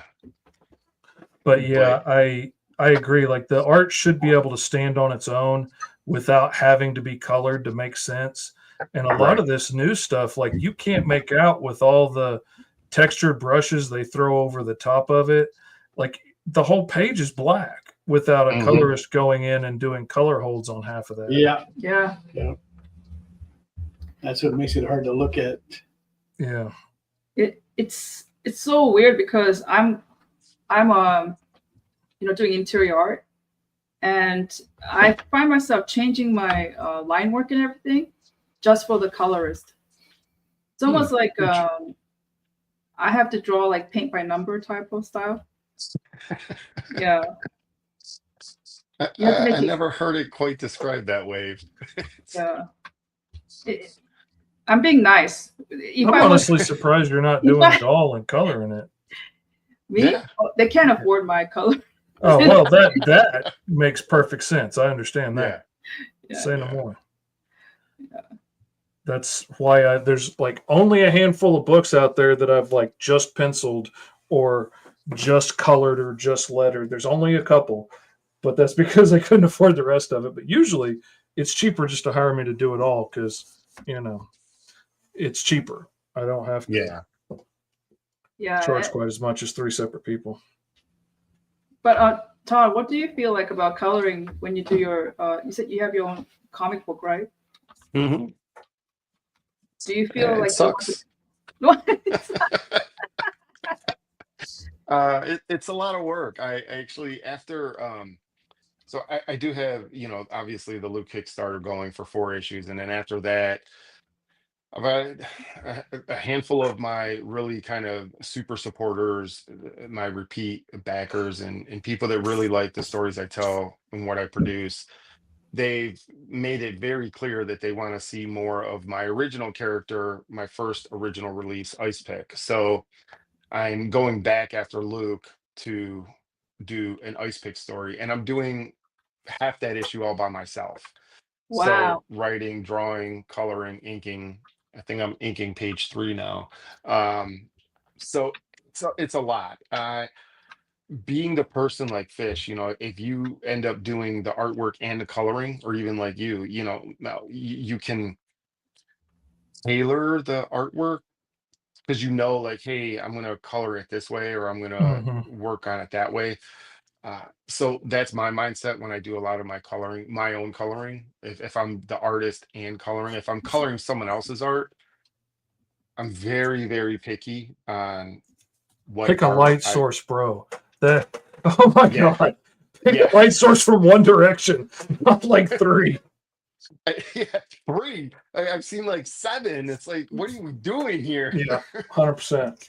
But yeah, I agree. Like the art should be able to stand on its own without having to be colored to make sense. And a lot of this new stuff, like you can't make out with all the textured brushes they throw over the top of it. Like the whole page is black without a colorist going in and doing color holds on half of that. Yeah. Yeah. Yeah. That's what makes it hard to look at. Yeah. It's so weird because I'm doing interior art, and I find myself changing my line work and everything just for the colorist. It's almost like I have to draw like paint by number type of style. Yeah. I never heard it quite described that way. Yeah. I'm being nice. I'm honestly surprised you're not doing it all and coloring it. Me? Yeah. Oh, they can't afford my color. Oh well, that makes perfect sense. I understand that. Yeah. Say no more. Yeah. That's why there's like only a handful of books out there that I've like just penciled or just colored or just lettered. There's only a couple, but that's because I couldn't afford the rest of it. But usually it's cheaper just to hire me to do it all because, it's cheaper. I don't have to charge quite as much as 3 separate people. But Todd, what do you feel like about coloring when you do your? You said you have your own comic book, right? Mm-hmm. Do you feel like it sucks? It's a lot of work. I actually after so I do have obviously the Luke Kickstarter going for 4 issues, and then after that about a handful of my really kind of super supporters, my repeat backers, and people that really like the stories I tell and what I produce. They've made it very clear that they want to see more of my original character, my first original release, Ice Pick. So I'm going back after Luke to do an Ice Pick story, and I'm doing half that issue all by myself. Wow. So writing, drawing, coloring, inking. I think I'm inking page 3 now. So it's a lot. Being the person like Fish, if you end up doing the artwork and the coloring, or even like now you can tailor the artwork because like, hey, I'm gonna color it this way, or I'm gonna work on it that way. So that's my mindset when I do a lot of my coloring, my own coloring. If I'm the artist and coloring, if I'm coloring someone else's art, I'm very, very picky on what Pick a art light source, bro. Oh my God. Pick a light source from one direction, not like 3. Yeah, 3. I've seen like 7. It's like, what are you doing here? Yeah, 100%.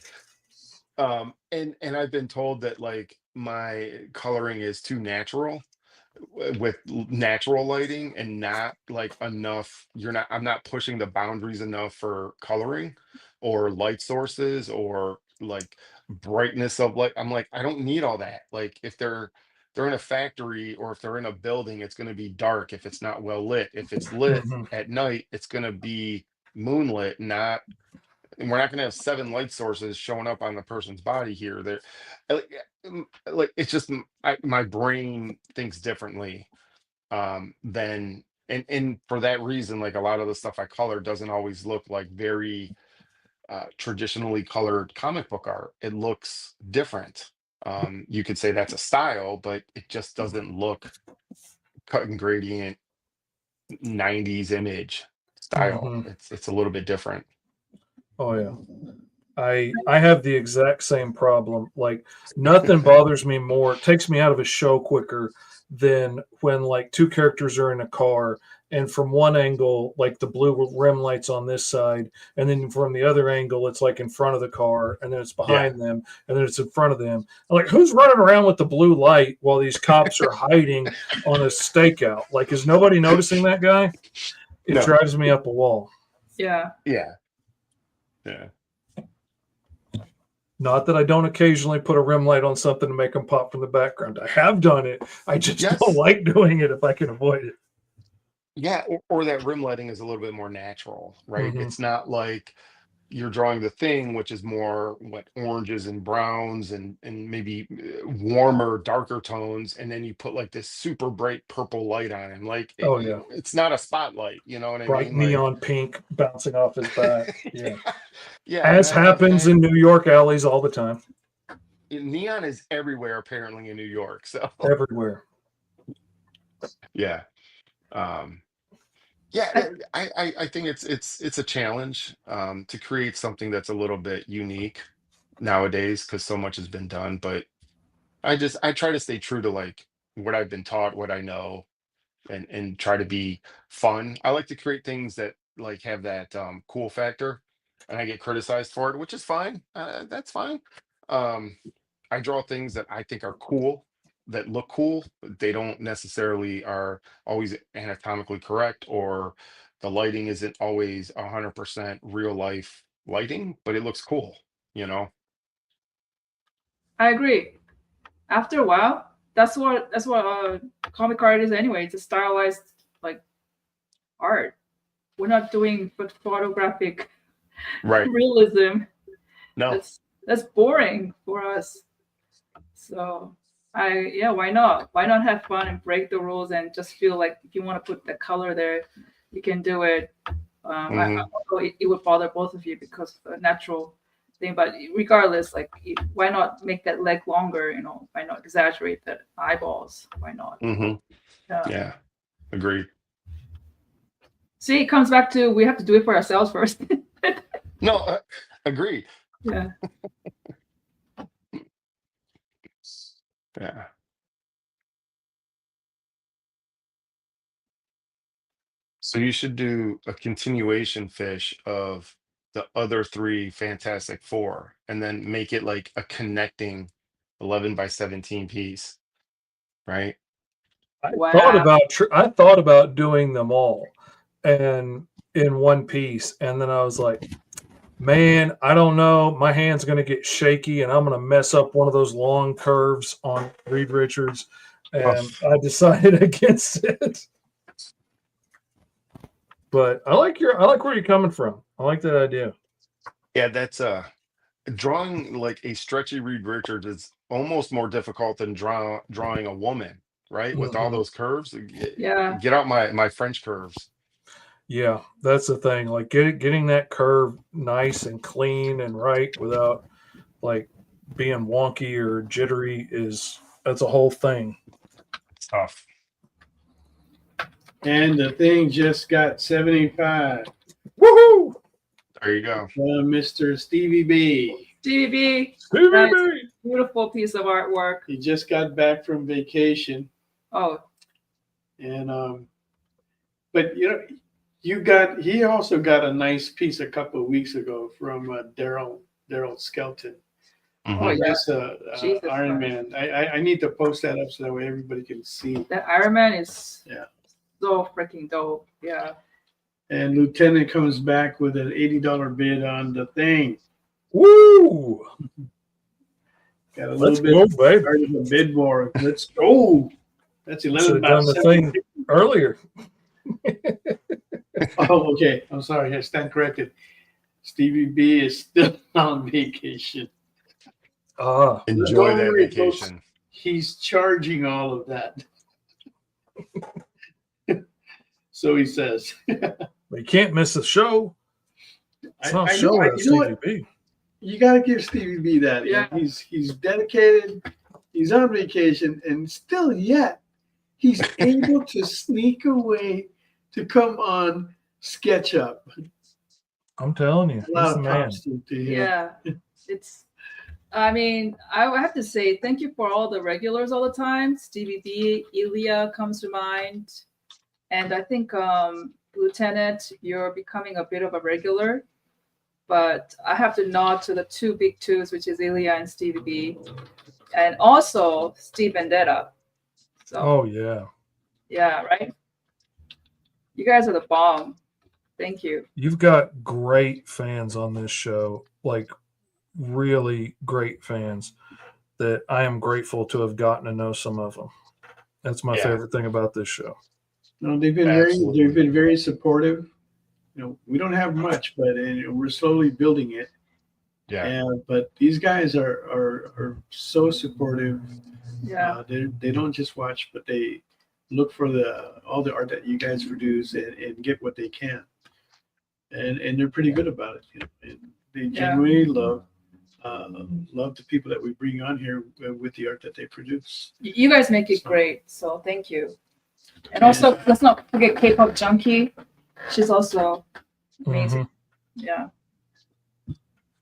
And I've been told that like my coloring is too natural with natural lighting and not like enough. I'm not pushing the boundaries enough for coloring or light sources or like brightness of light. I'm like, I don't need all that. Like if they're in a factory or if they're in a building, it's going to be dark if it's not well lit. If it's lit at night, it's going to be moonlit, and we're not going to have 7 light sources showing up on the person's body here. They're like it's just my brain thinks differently than and for that reason, like a lot of the stuff I color doesn't always look like very traditionally colored comic book art. It looks different. You could say that's a style, but it just doesn't look cut and gradient 90s image style. It's a little bit different. Oh yeah. I have the exact same problem. Like nothing bothers me more, takes me out of a show quicker than when like two characters are in a car and from one angle like the blue rim lights on this side and then from the other angle it's like in front of the car and then it's Yeah. behind them and then it's in front of them. I'm like who's running around with the blue light while these cops are hiding on a stakeout? Like is nobody noticing that guy? It No. drives me up a wall. Yeah. Yeah. Yeah. Not that I don't occasionally put a rim light on something to make them pop from the background. I have done it. I just Yes. don't like doing it if I can avoid it. Yeah, or that rim lighting is a little bit more natural, right? Mhm. It's not like you're drawing the thing, which is more what oranges and browns and maybe warmer, darker tones, and then you put like this super bright purple light on him. Like Oh yeah, it's not a spotlight, you know what I bright mean? Like neon pink bouncing off his back. Yeah, yeah, as happens in New York alleys all the time, neon is everywhere apparently in New York. So everywhere. yeah. Um Yeah, I think it's a challenge to create something that's a little bit unique nowadays because so much has been done. But I try to stay true to like what I've been taught, what I know, and try to be fun. I like to create things that like have that cool factor, and I get criticized for it, which is fine. That's fine. Um, I draw things that I think are cool, that look cool. They don't necessarily are always anatomically correct, or the lighting isn't always 100% real life lighting, but it looks cool, you know? I agree. After a while, that's what comic art is anyway. It's a stylized like art. We're not doing photographic Right. realism. No. That's boring for us. So why not? Why not have fun and break the rules and just feel like if you want to put the color there, you can do it. Although it would bother both of you because the natural thing, but regardless, like why not make that leg longer? You know, why not exaggerate the eyeballs? Why not? hmm Yeah. Yeah. Agreed. See, it comes back to we have to do it for ourselves first. No, agreed. Yeah. Yeah. So you should do a continuation fish of the other three Fantastic Four and then make it like a connecting 11 by 17 piece, right? Wow. I thought about doing them all, and in one piece, and then I was like, man, I don't know. My hand's going to get shaky, and I'm going to mess up one of those long curves on Reed Richards, and I decided against it. But I like where you're coming from. I like that idea. Yeah, that's drawing like a stretchy Reed Richards is almost more difficult than drawing a woman, right? With all Mhm. those curves. Yeah. Get out my French curves. Yeah, that's the thing. Like getting that curve nice and clean and right without like being wonky or jittery that's a whole thing. It's tough. And the thing just got 75 Woohoo! There you go. from Mr. Stevie B. DB, Stevie That's- B! beautiful piece of artwork. He just got back from vacation, Oh, and but he also got a nice piece a couple of weeks ago from Daryl Skelton. Mhm. oh yeah. That's Jesus Iron Christ. Man. I need to post that up so that way everybody can see. That Iron Man is Yeah. so freaking dope. Yeah. And Lieutenant comes back with an $80 bid on the thing. Woo! Got a Let's little go, bit babe. started the bid war. Let's go. That's Should 11 have done the thing earlier. Oh, okay. I'm sorry. I stand corrected. Stevie B is still on vacation. Ah, Enjoy Don't that worry, folks. vacation. He's charging all of that. So he says. but you can't miss the show. It's not I show know, at you know what? Stevie B. You got to give Stevie B that. Yeah. He's dedicated. He's on vacation, and still yet he's able to sneak away to come on SketchUp. I'm telling you, A lot he's the of man. props to him. Yeah, it's. I mean, I have to say thank you for all the regulars all the time. Stevie B, Ilya comes to mind, and I think Lieutenant, you're becoming a bit of a regular. But I have to nod to the two big twos, which is Ilya and Stevie B, and also Steve Vendetta. So Oh yeah, yeah, right. You guys are the bomb. Thank you. you've got great fans on this show, like really great fans that I am grateful to have gotten to know some of them. That's my Yeah. favorite thing about this show. No, they've been very supportive. We don't have much, but we're slowly building it. Yeah. But these guys are so supportive. Yeah. They don't just watch, but they look for all the art that you guys produce and get what they can. And they're pretty good about it. And they genuinely love the people that we bring on here with the art that they produce. You guys make it great, so thank you. And also, let's not forget K-pop Junkie. She's also amazing. Yeah.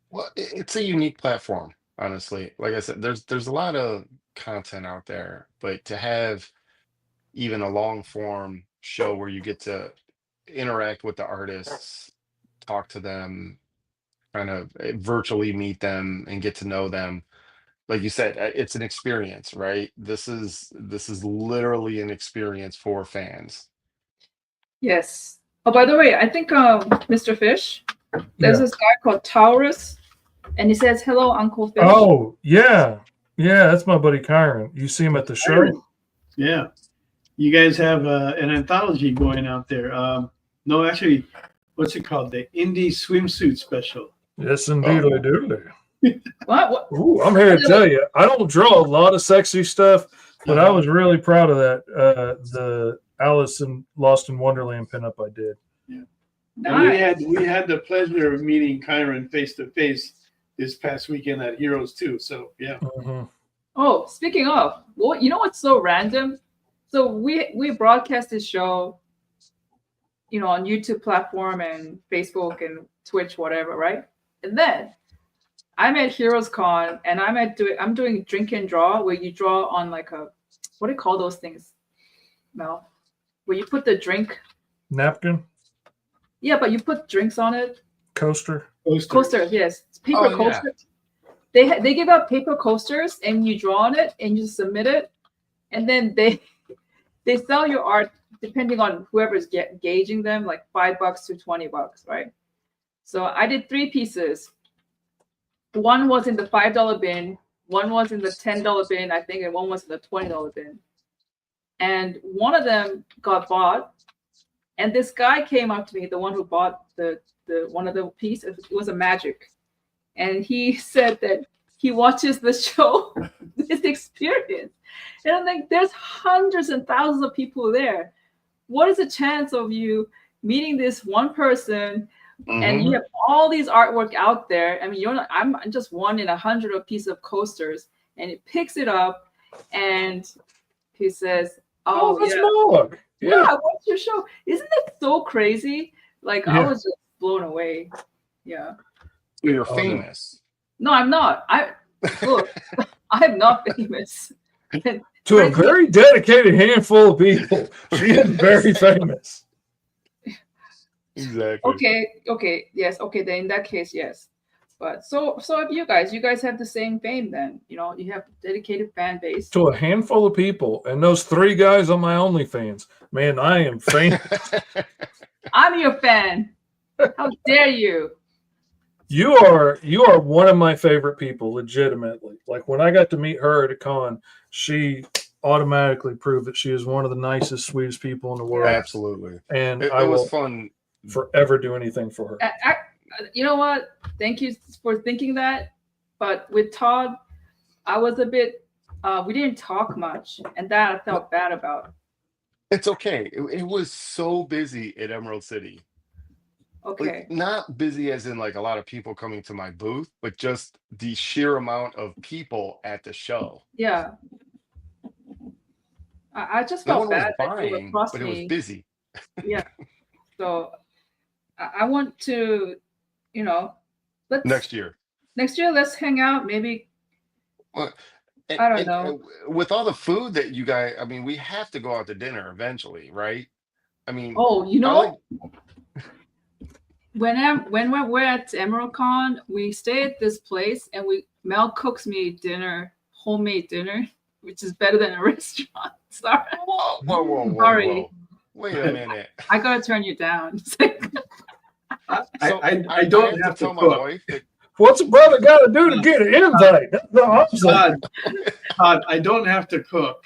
Well, it's a unique platform, honestly. Like I said, there's a lot of content out there, but to have even a long form show where you get to interact with the artists, talk to them, kind of virtually meet them and get to know them. Like you said, it's an experience, right? This is literally an experience for fans. Yes. Oh, by the way, I think Mr. Fish, there's this guy called Taurus, and he says, "Hello, Uncle Fish." Oh yeah, that's my buddy Kyron. You see him at the show? Yeah. You guys have an anthology going out there. No, actually, what's it called? The Indie Swimsuit Special. Yes, indeed, I do. What? Ooh, I'm here to tell you, I don't draw a lot of sexy stuff, but I was really proud of that. The Alice in Lost in Wonderland pinup I did. Yeah. Nice. And we had the pleasure of meeting Kyron face to face this past weekend at Heroes 2. So yeah. Mm-hmm. Oh, speaking of, well, you know what's so random? So we broadcast this show, on YouTube platform and Facebook and Twitch, whatever, right? And then I'm at Heroes Con and I'm doing drink and draw, where you draw on like what do you call those things, Mel? Where you put the drink Napkin. Yeah, but you put drinks on it. Coaster. Coasters, yes. It's paper coasters. Yeah. They give out paper coasters and you draw on it and you submit it, and then they sell your art depending on whoever's gauging them, like $5 to $20, right? So I did 3 pieces. One was in the $5 bin, one was in the $10 bin, I think, and one was in the $20 bin. And one of them got bought, and this guy came up to me, the one who bought the one of the pieces. It was a magic, and he said that he watches the show, this experience, and I'm like, there's hundreds and thousands of people there. What is the chance of you meeting this one person? Mm-hmm. And you have all these artwork out there. I mean, I'm just one in 100 of pieces of coasters, and he picks it up and he says, "Oh, that's Mog. Yeah, I watched your show. Isn't it so crazy?" Like, I was just blown away. Yeah. You're famous. No, I'm not. I'm not famous. To a very dedicated handful of people, she is very famous. Exactly. Okay, yes. Okay, then in that case, yes. But so have you guys. You guys have the same fame then. You have a dedicated fan base. To a handful of people, and those 3 guys on my OnlyFans. Man, I am famous. I'm your fan. How dare you? You are one of my favorite people, legitimately. Like, when I got to meet her at a con, she automatically proved that she is one of the nicest, sweetest people in the world. Absolutely. And it I was will fun. Forever do anything for her. You know what? Thank you for thinking that. But with Todd, I was a bit, we didn't talk much, and that I felt bad about. It's okay. It was so busy at Emerald City. Okay. Like, not busy as in like a lot of people coming to my booth, but just the sheer amount of people at the show. Yeah. I just felt bad that you were but it was busy. Yeah. So I want to you know, let's Next year. Next year, let's hang out. Maybe Well, I don't know. with all the food that you guys, I mean, we have to go out to dinner eventually, right? I mean, Oh, you I like. know, when we're at Emerald Con, we stay at this place, and Mel cooks me dinner, homemade dinner, which is better than a restaurant. Sorry, Whoa. sorry. Wait a minute. I gotta turn you down. I don't have to tell my cook. wife that. What's a brother got to do to get an invite? That's the opposite. Todd, I don't have to cook.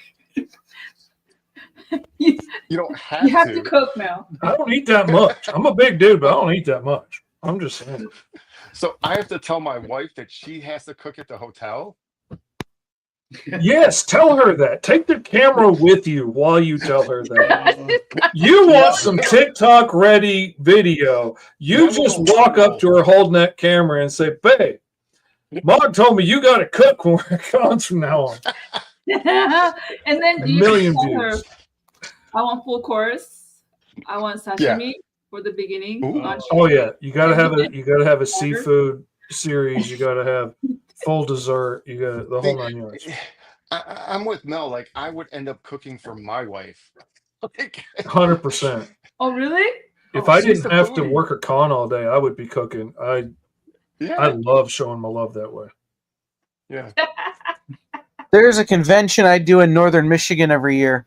You don't have You have to cook, Mel. I don't eat that much. I'm a big dude, but I don't eat that much. I'm just saying. So I have to tell my wife that she has to cook at the hotel. Yes, tell her that. Take the camera with you while you tell her that. You want some TikTok ready video. You just walk up to her holding that camera and say, "Babe, Mog told me you got to cook when we're gone from now on." And then A million tell her, views. I want full course. I want sashimi for the beginning. Oh yeah, you gotta have a seafood series. You gotta have full dessert. You got the whole 9 yards. I'm with Mel. Like I would end up cooking for my wife. 100%. Oh really? If I she's didn't the have to foodie. work a con all day, I would be cooking. I love showing my love that way. Yeah. There's a convention I do in northern Michigan every year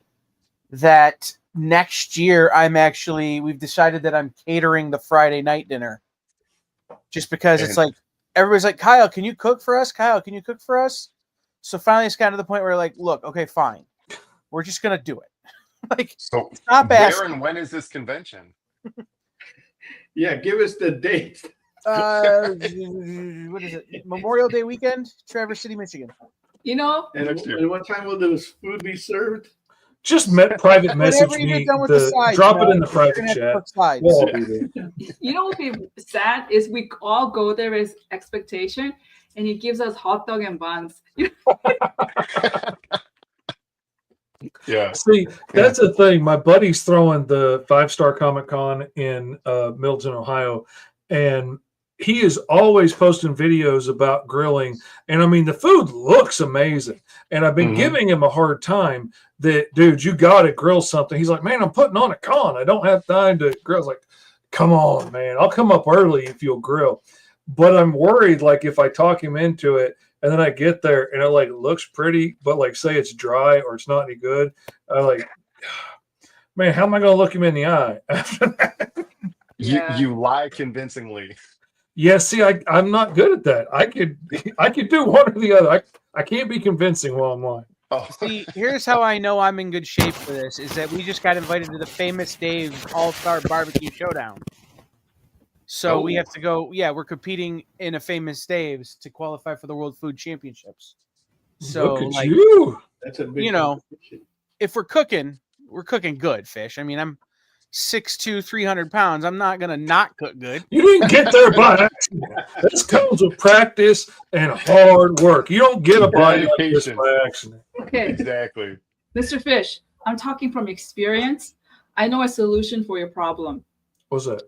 that next year we've decided that I'm catering the Friday night dinner. Just because it's like, everybody's like, Kyle, can you cook for us? Kyle, can you cook for us? So finally it's gotten to the point where like, look, okay, fine. We're just going to do it. Like, So stop where asking. and when is this convention? Yeah, give us the date. What is it? Memorial Day weekend, Traverse City, Michigan. You know, And what time will this food be served? Just private message Whatever you me. get done with the sides, Drop it Mel. in the You're private gonna have to chat. cook sides. We'll all be there. you know what would be sad is we all go there with expectation, and he gives us hot dog and buns. Yeah. See, that's the thing. My buddy's throwing the 5-Star Comic Con in Milton, Ohio, and he is always posting videos about grilling. And I mean, the food looks amazing. And I've been giving him a hard time that, dude, you got to grill something. He's like, man, I'm putting on a con. I don't have time to grill. I was like, come on, man. I'll come up early if you'll grill. But I'm worried, like, if I talk him into it, and then I get there and it like looks pretty, but like say it's dry or it's not any good. I like, man, how am I going to look him in the eye after that? You lie convincingly. Yeah, see, I'm not good at that. I could do one or the other. I can't be convincing while I'm lying. Oh. See, here's how I know I'm in good shape for this: is that we just got invited to the famous Dave's All-Star Barbecue Showdown. So we have to go. Yeah, we're competing in a famous Dave's to qualify for the World Food Championships. So, look at like, you. That's a big if we're cooking good fish. I mean, I'm 6'2", 300 pounds. I'm not gonna not cook good. You didn't get there by accident. This comes with practice and hard work. You don't get a body like this by accident. Okay, Exactly. Mr. Fish, I'm talking from experience. I know a solution for your problem. What's that?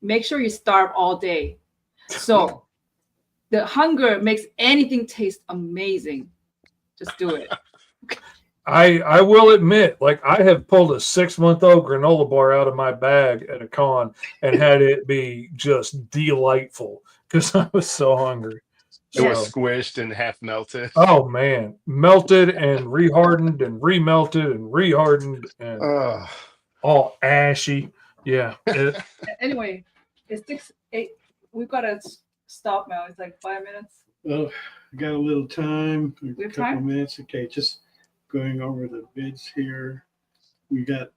Make sure you starve all day. So the hunger makes anything taste amazing. Just do it. I will admit, like, I have pulled a 6-month-old granola bar out of my bag at a con and had it be just delightful because I was so hungry. It was squished and half melted. Oh man, melted and rehardened and remelted and rehardened and all ashy. Yeah. Anyway, it's 6:08. We've got to stop now. It's like 5 minutes. Oh, I got a little time. We A have couple time? minutes. Okay, just going over the bids here. We got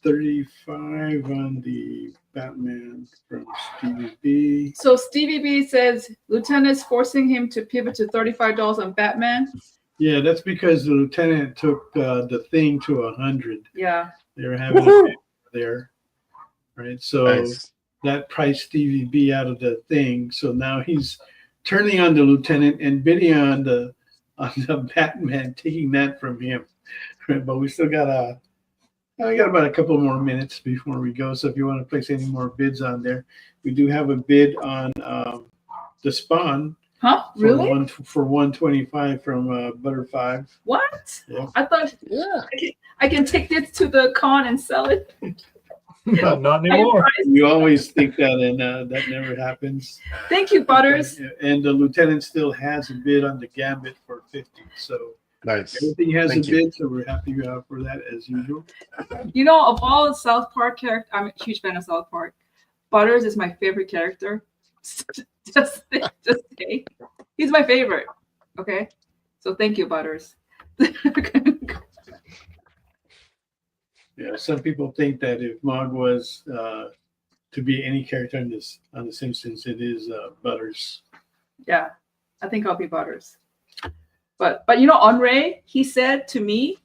35 on the Batman from Stevie B. So Stevie B says Lieutenant's forcing him to pivot to $35 on Batman. Yeah, that's because the lieutenant took the thing to 100. Yeah. They were having a bid there, right? So Nice. that priced Stevie B out of the thing. So now he's turning on the lieutenant and bidding on the Batman, taking that from him. Right? But we still got I got about a couple more minutes before we go. So if you want to place any more bids on there, we do have a bid on the Spawn. Huh? Really? For 125 from Butter 5. What? Yeah. I thought Yeah. I can take this to the con and sell it. Not anymore. You always think that, and that never happens. Thank you, Butters. And the lieutenant still has a bid on the Gambit for 50. So Nice. everything has Thank a you. bid, so we're happy for that as usual. You know, of all the South Park characters, I'm a huge fan of South Park. Butters is my favorite character. just say, he's my favorite. Okay, so thank you, Butters. Yeah, some people think that if Mog was to be any character on The Simpsons, it is Butters. Yeah, I think I'll be Butters. But you know, Andre, he said to me,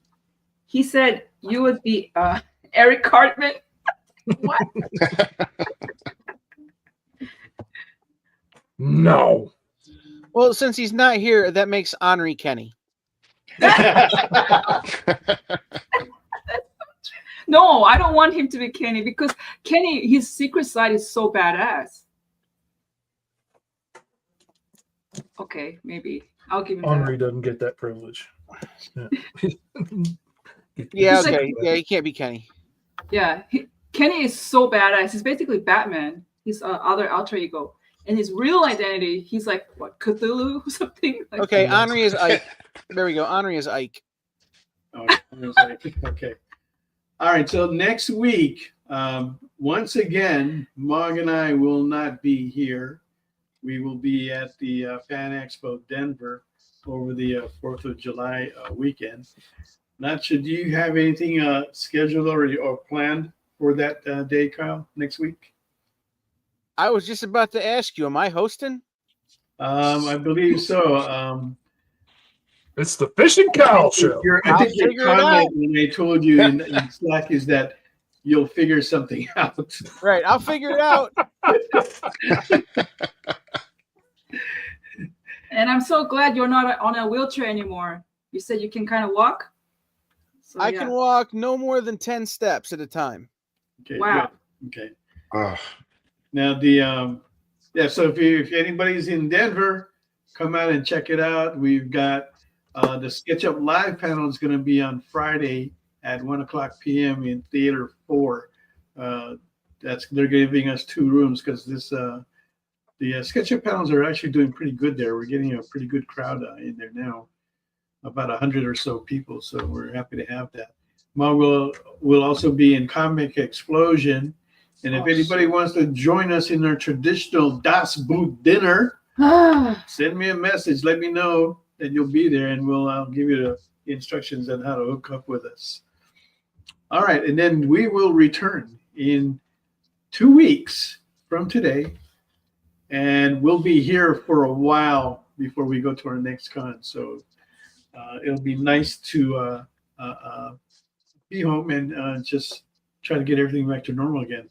he said you would be Eric Cartman. What? No. Well, since he's not here, that makes Henri Kenny. No, I don't want him to be Kenny because Kenny, his secret side is so badass. Okay, maybe I'll give him Henri that. doesn't get that privilege. Yeah. Yeah, He's like- okay. Yeah, he can't be Kenny. Yeah, Kenny is so badass. He's basically Batman. His other alter ego. And his real identity, he's like, what, Cthulhu or something? Like, Okay, Henri is Ike. There we go. Henri is Ike. Okay. All right. So next week, once again, Mog and I will not be here. We will be at the Fan Expo Denver over the 4th of July weekend. Not sure, do you have anything scheduled already or planned for that day, Kyle, next week? I was just about to ask you, am I hosting? I believe so. It's the Fish and Cow show. I think your figure it out. comment when I told you in Slack is that you'll figure something out. Right, I'll figure it out. And I'm so glad you're not on a wheelchair anymore. You said you can kind of walk. So, I yeah. can walk no more than 10 steps at a time. Okay. Wow. Good. Okay. Ugh. Now so if anybody's in Denver, come out and check it out. We've got the SketchUp Live panel is going to be on Friday at 1:00 p.m. in Theater 4. They're giving us 2 rooms because the SketchUp panels are actually doing pretty good there. We're getting a pretty good crowd in there now, about 100 or so people. So we're happy to have that. Mog will also be in Comic Explosion. And if anybody wants to join us in our traditional Das Boot dinner, send me a message. Let me know that you'll be there, and I'll give you the instructions on how to hook up with us. All right, and then we will return in 2 weeks from today, and we'll be here for a while before we go to our next con. So it'll be nice to be home and just try to get everything back to normal again.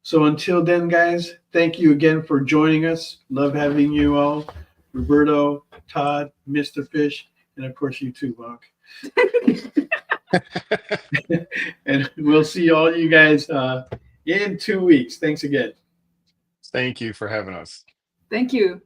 So until then, guys, thank you again for joining us. Love having you all. Roberto, Todd, Mr. Fish, and of course you too, Mog. And we'll see all you guys in 2 weeks. Thanks again. Thank you for having us. Thank you.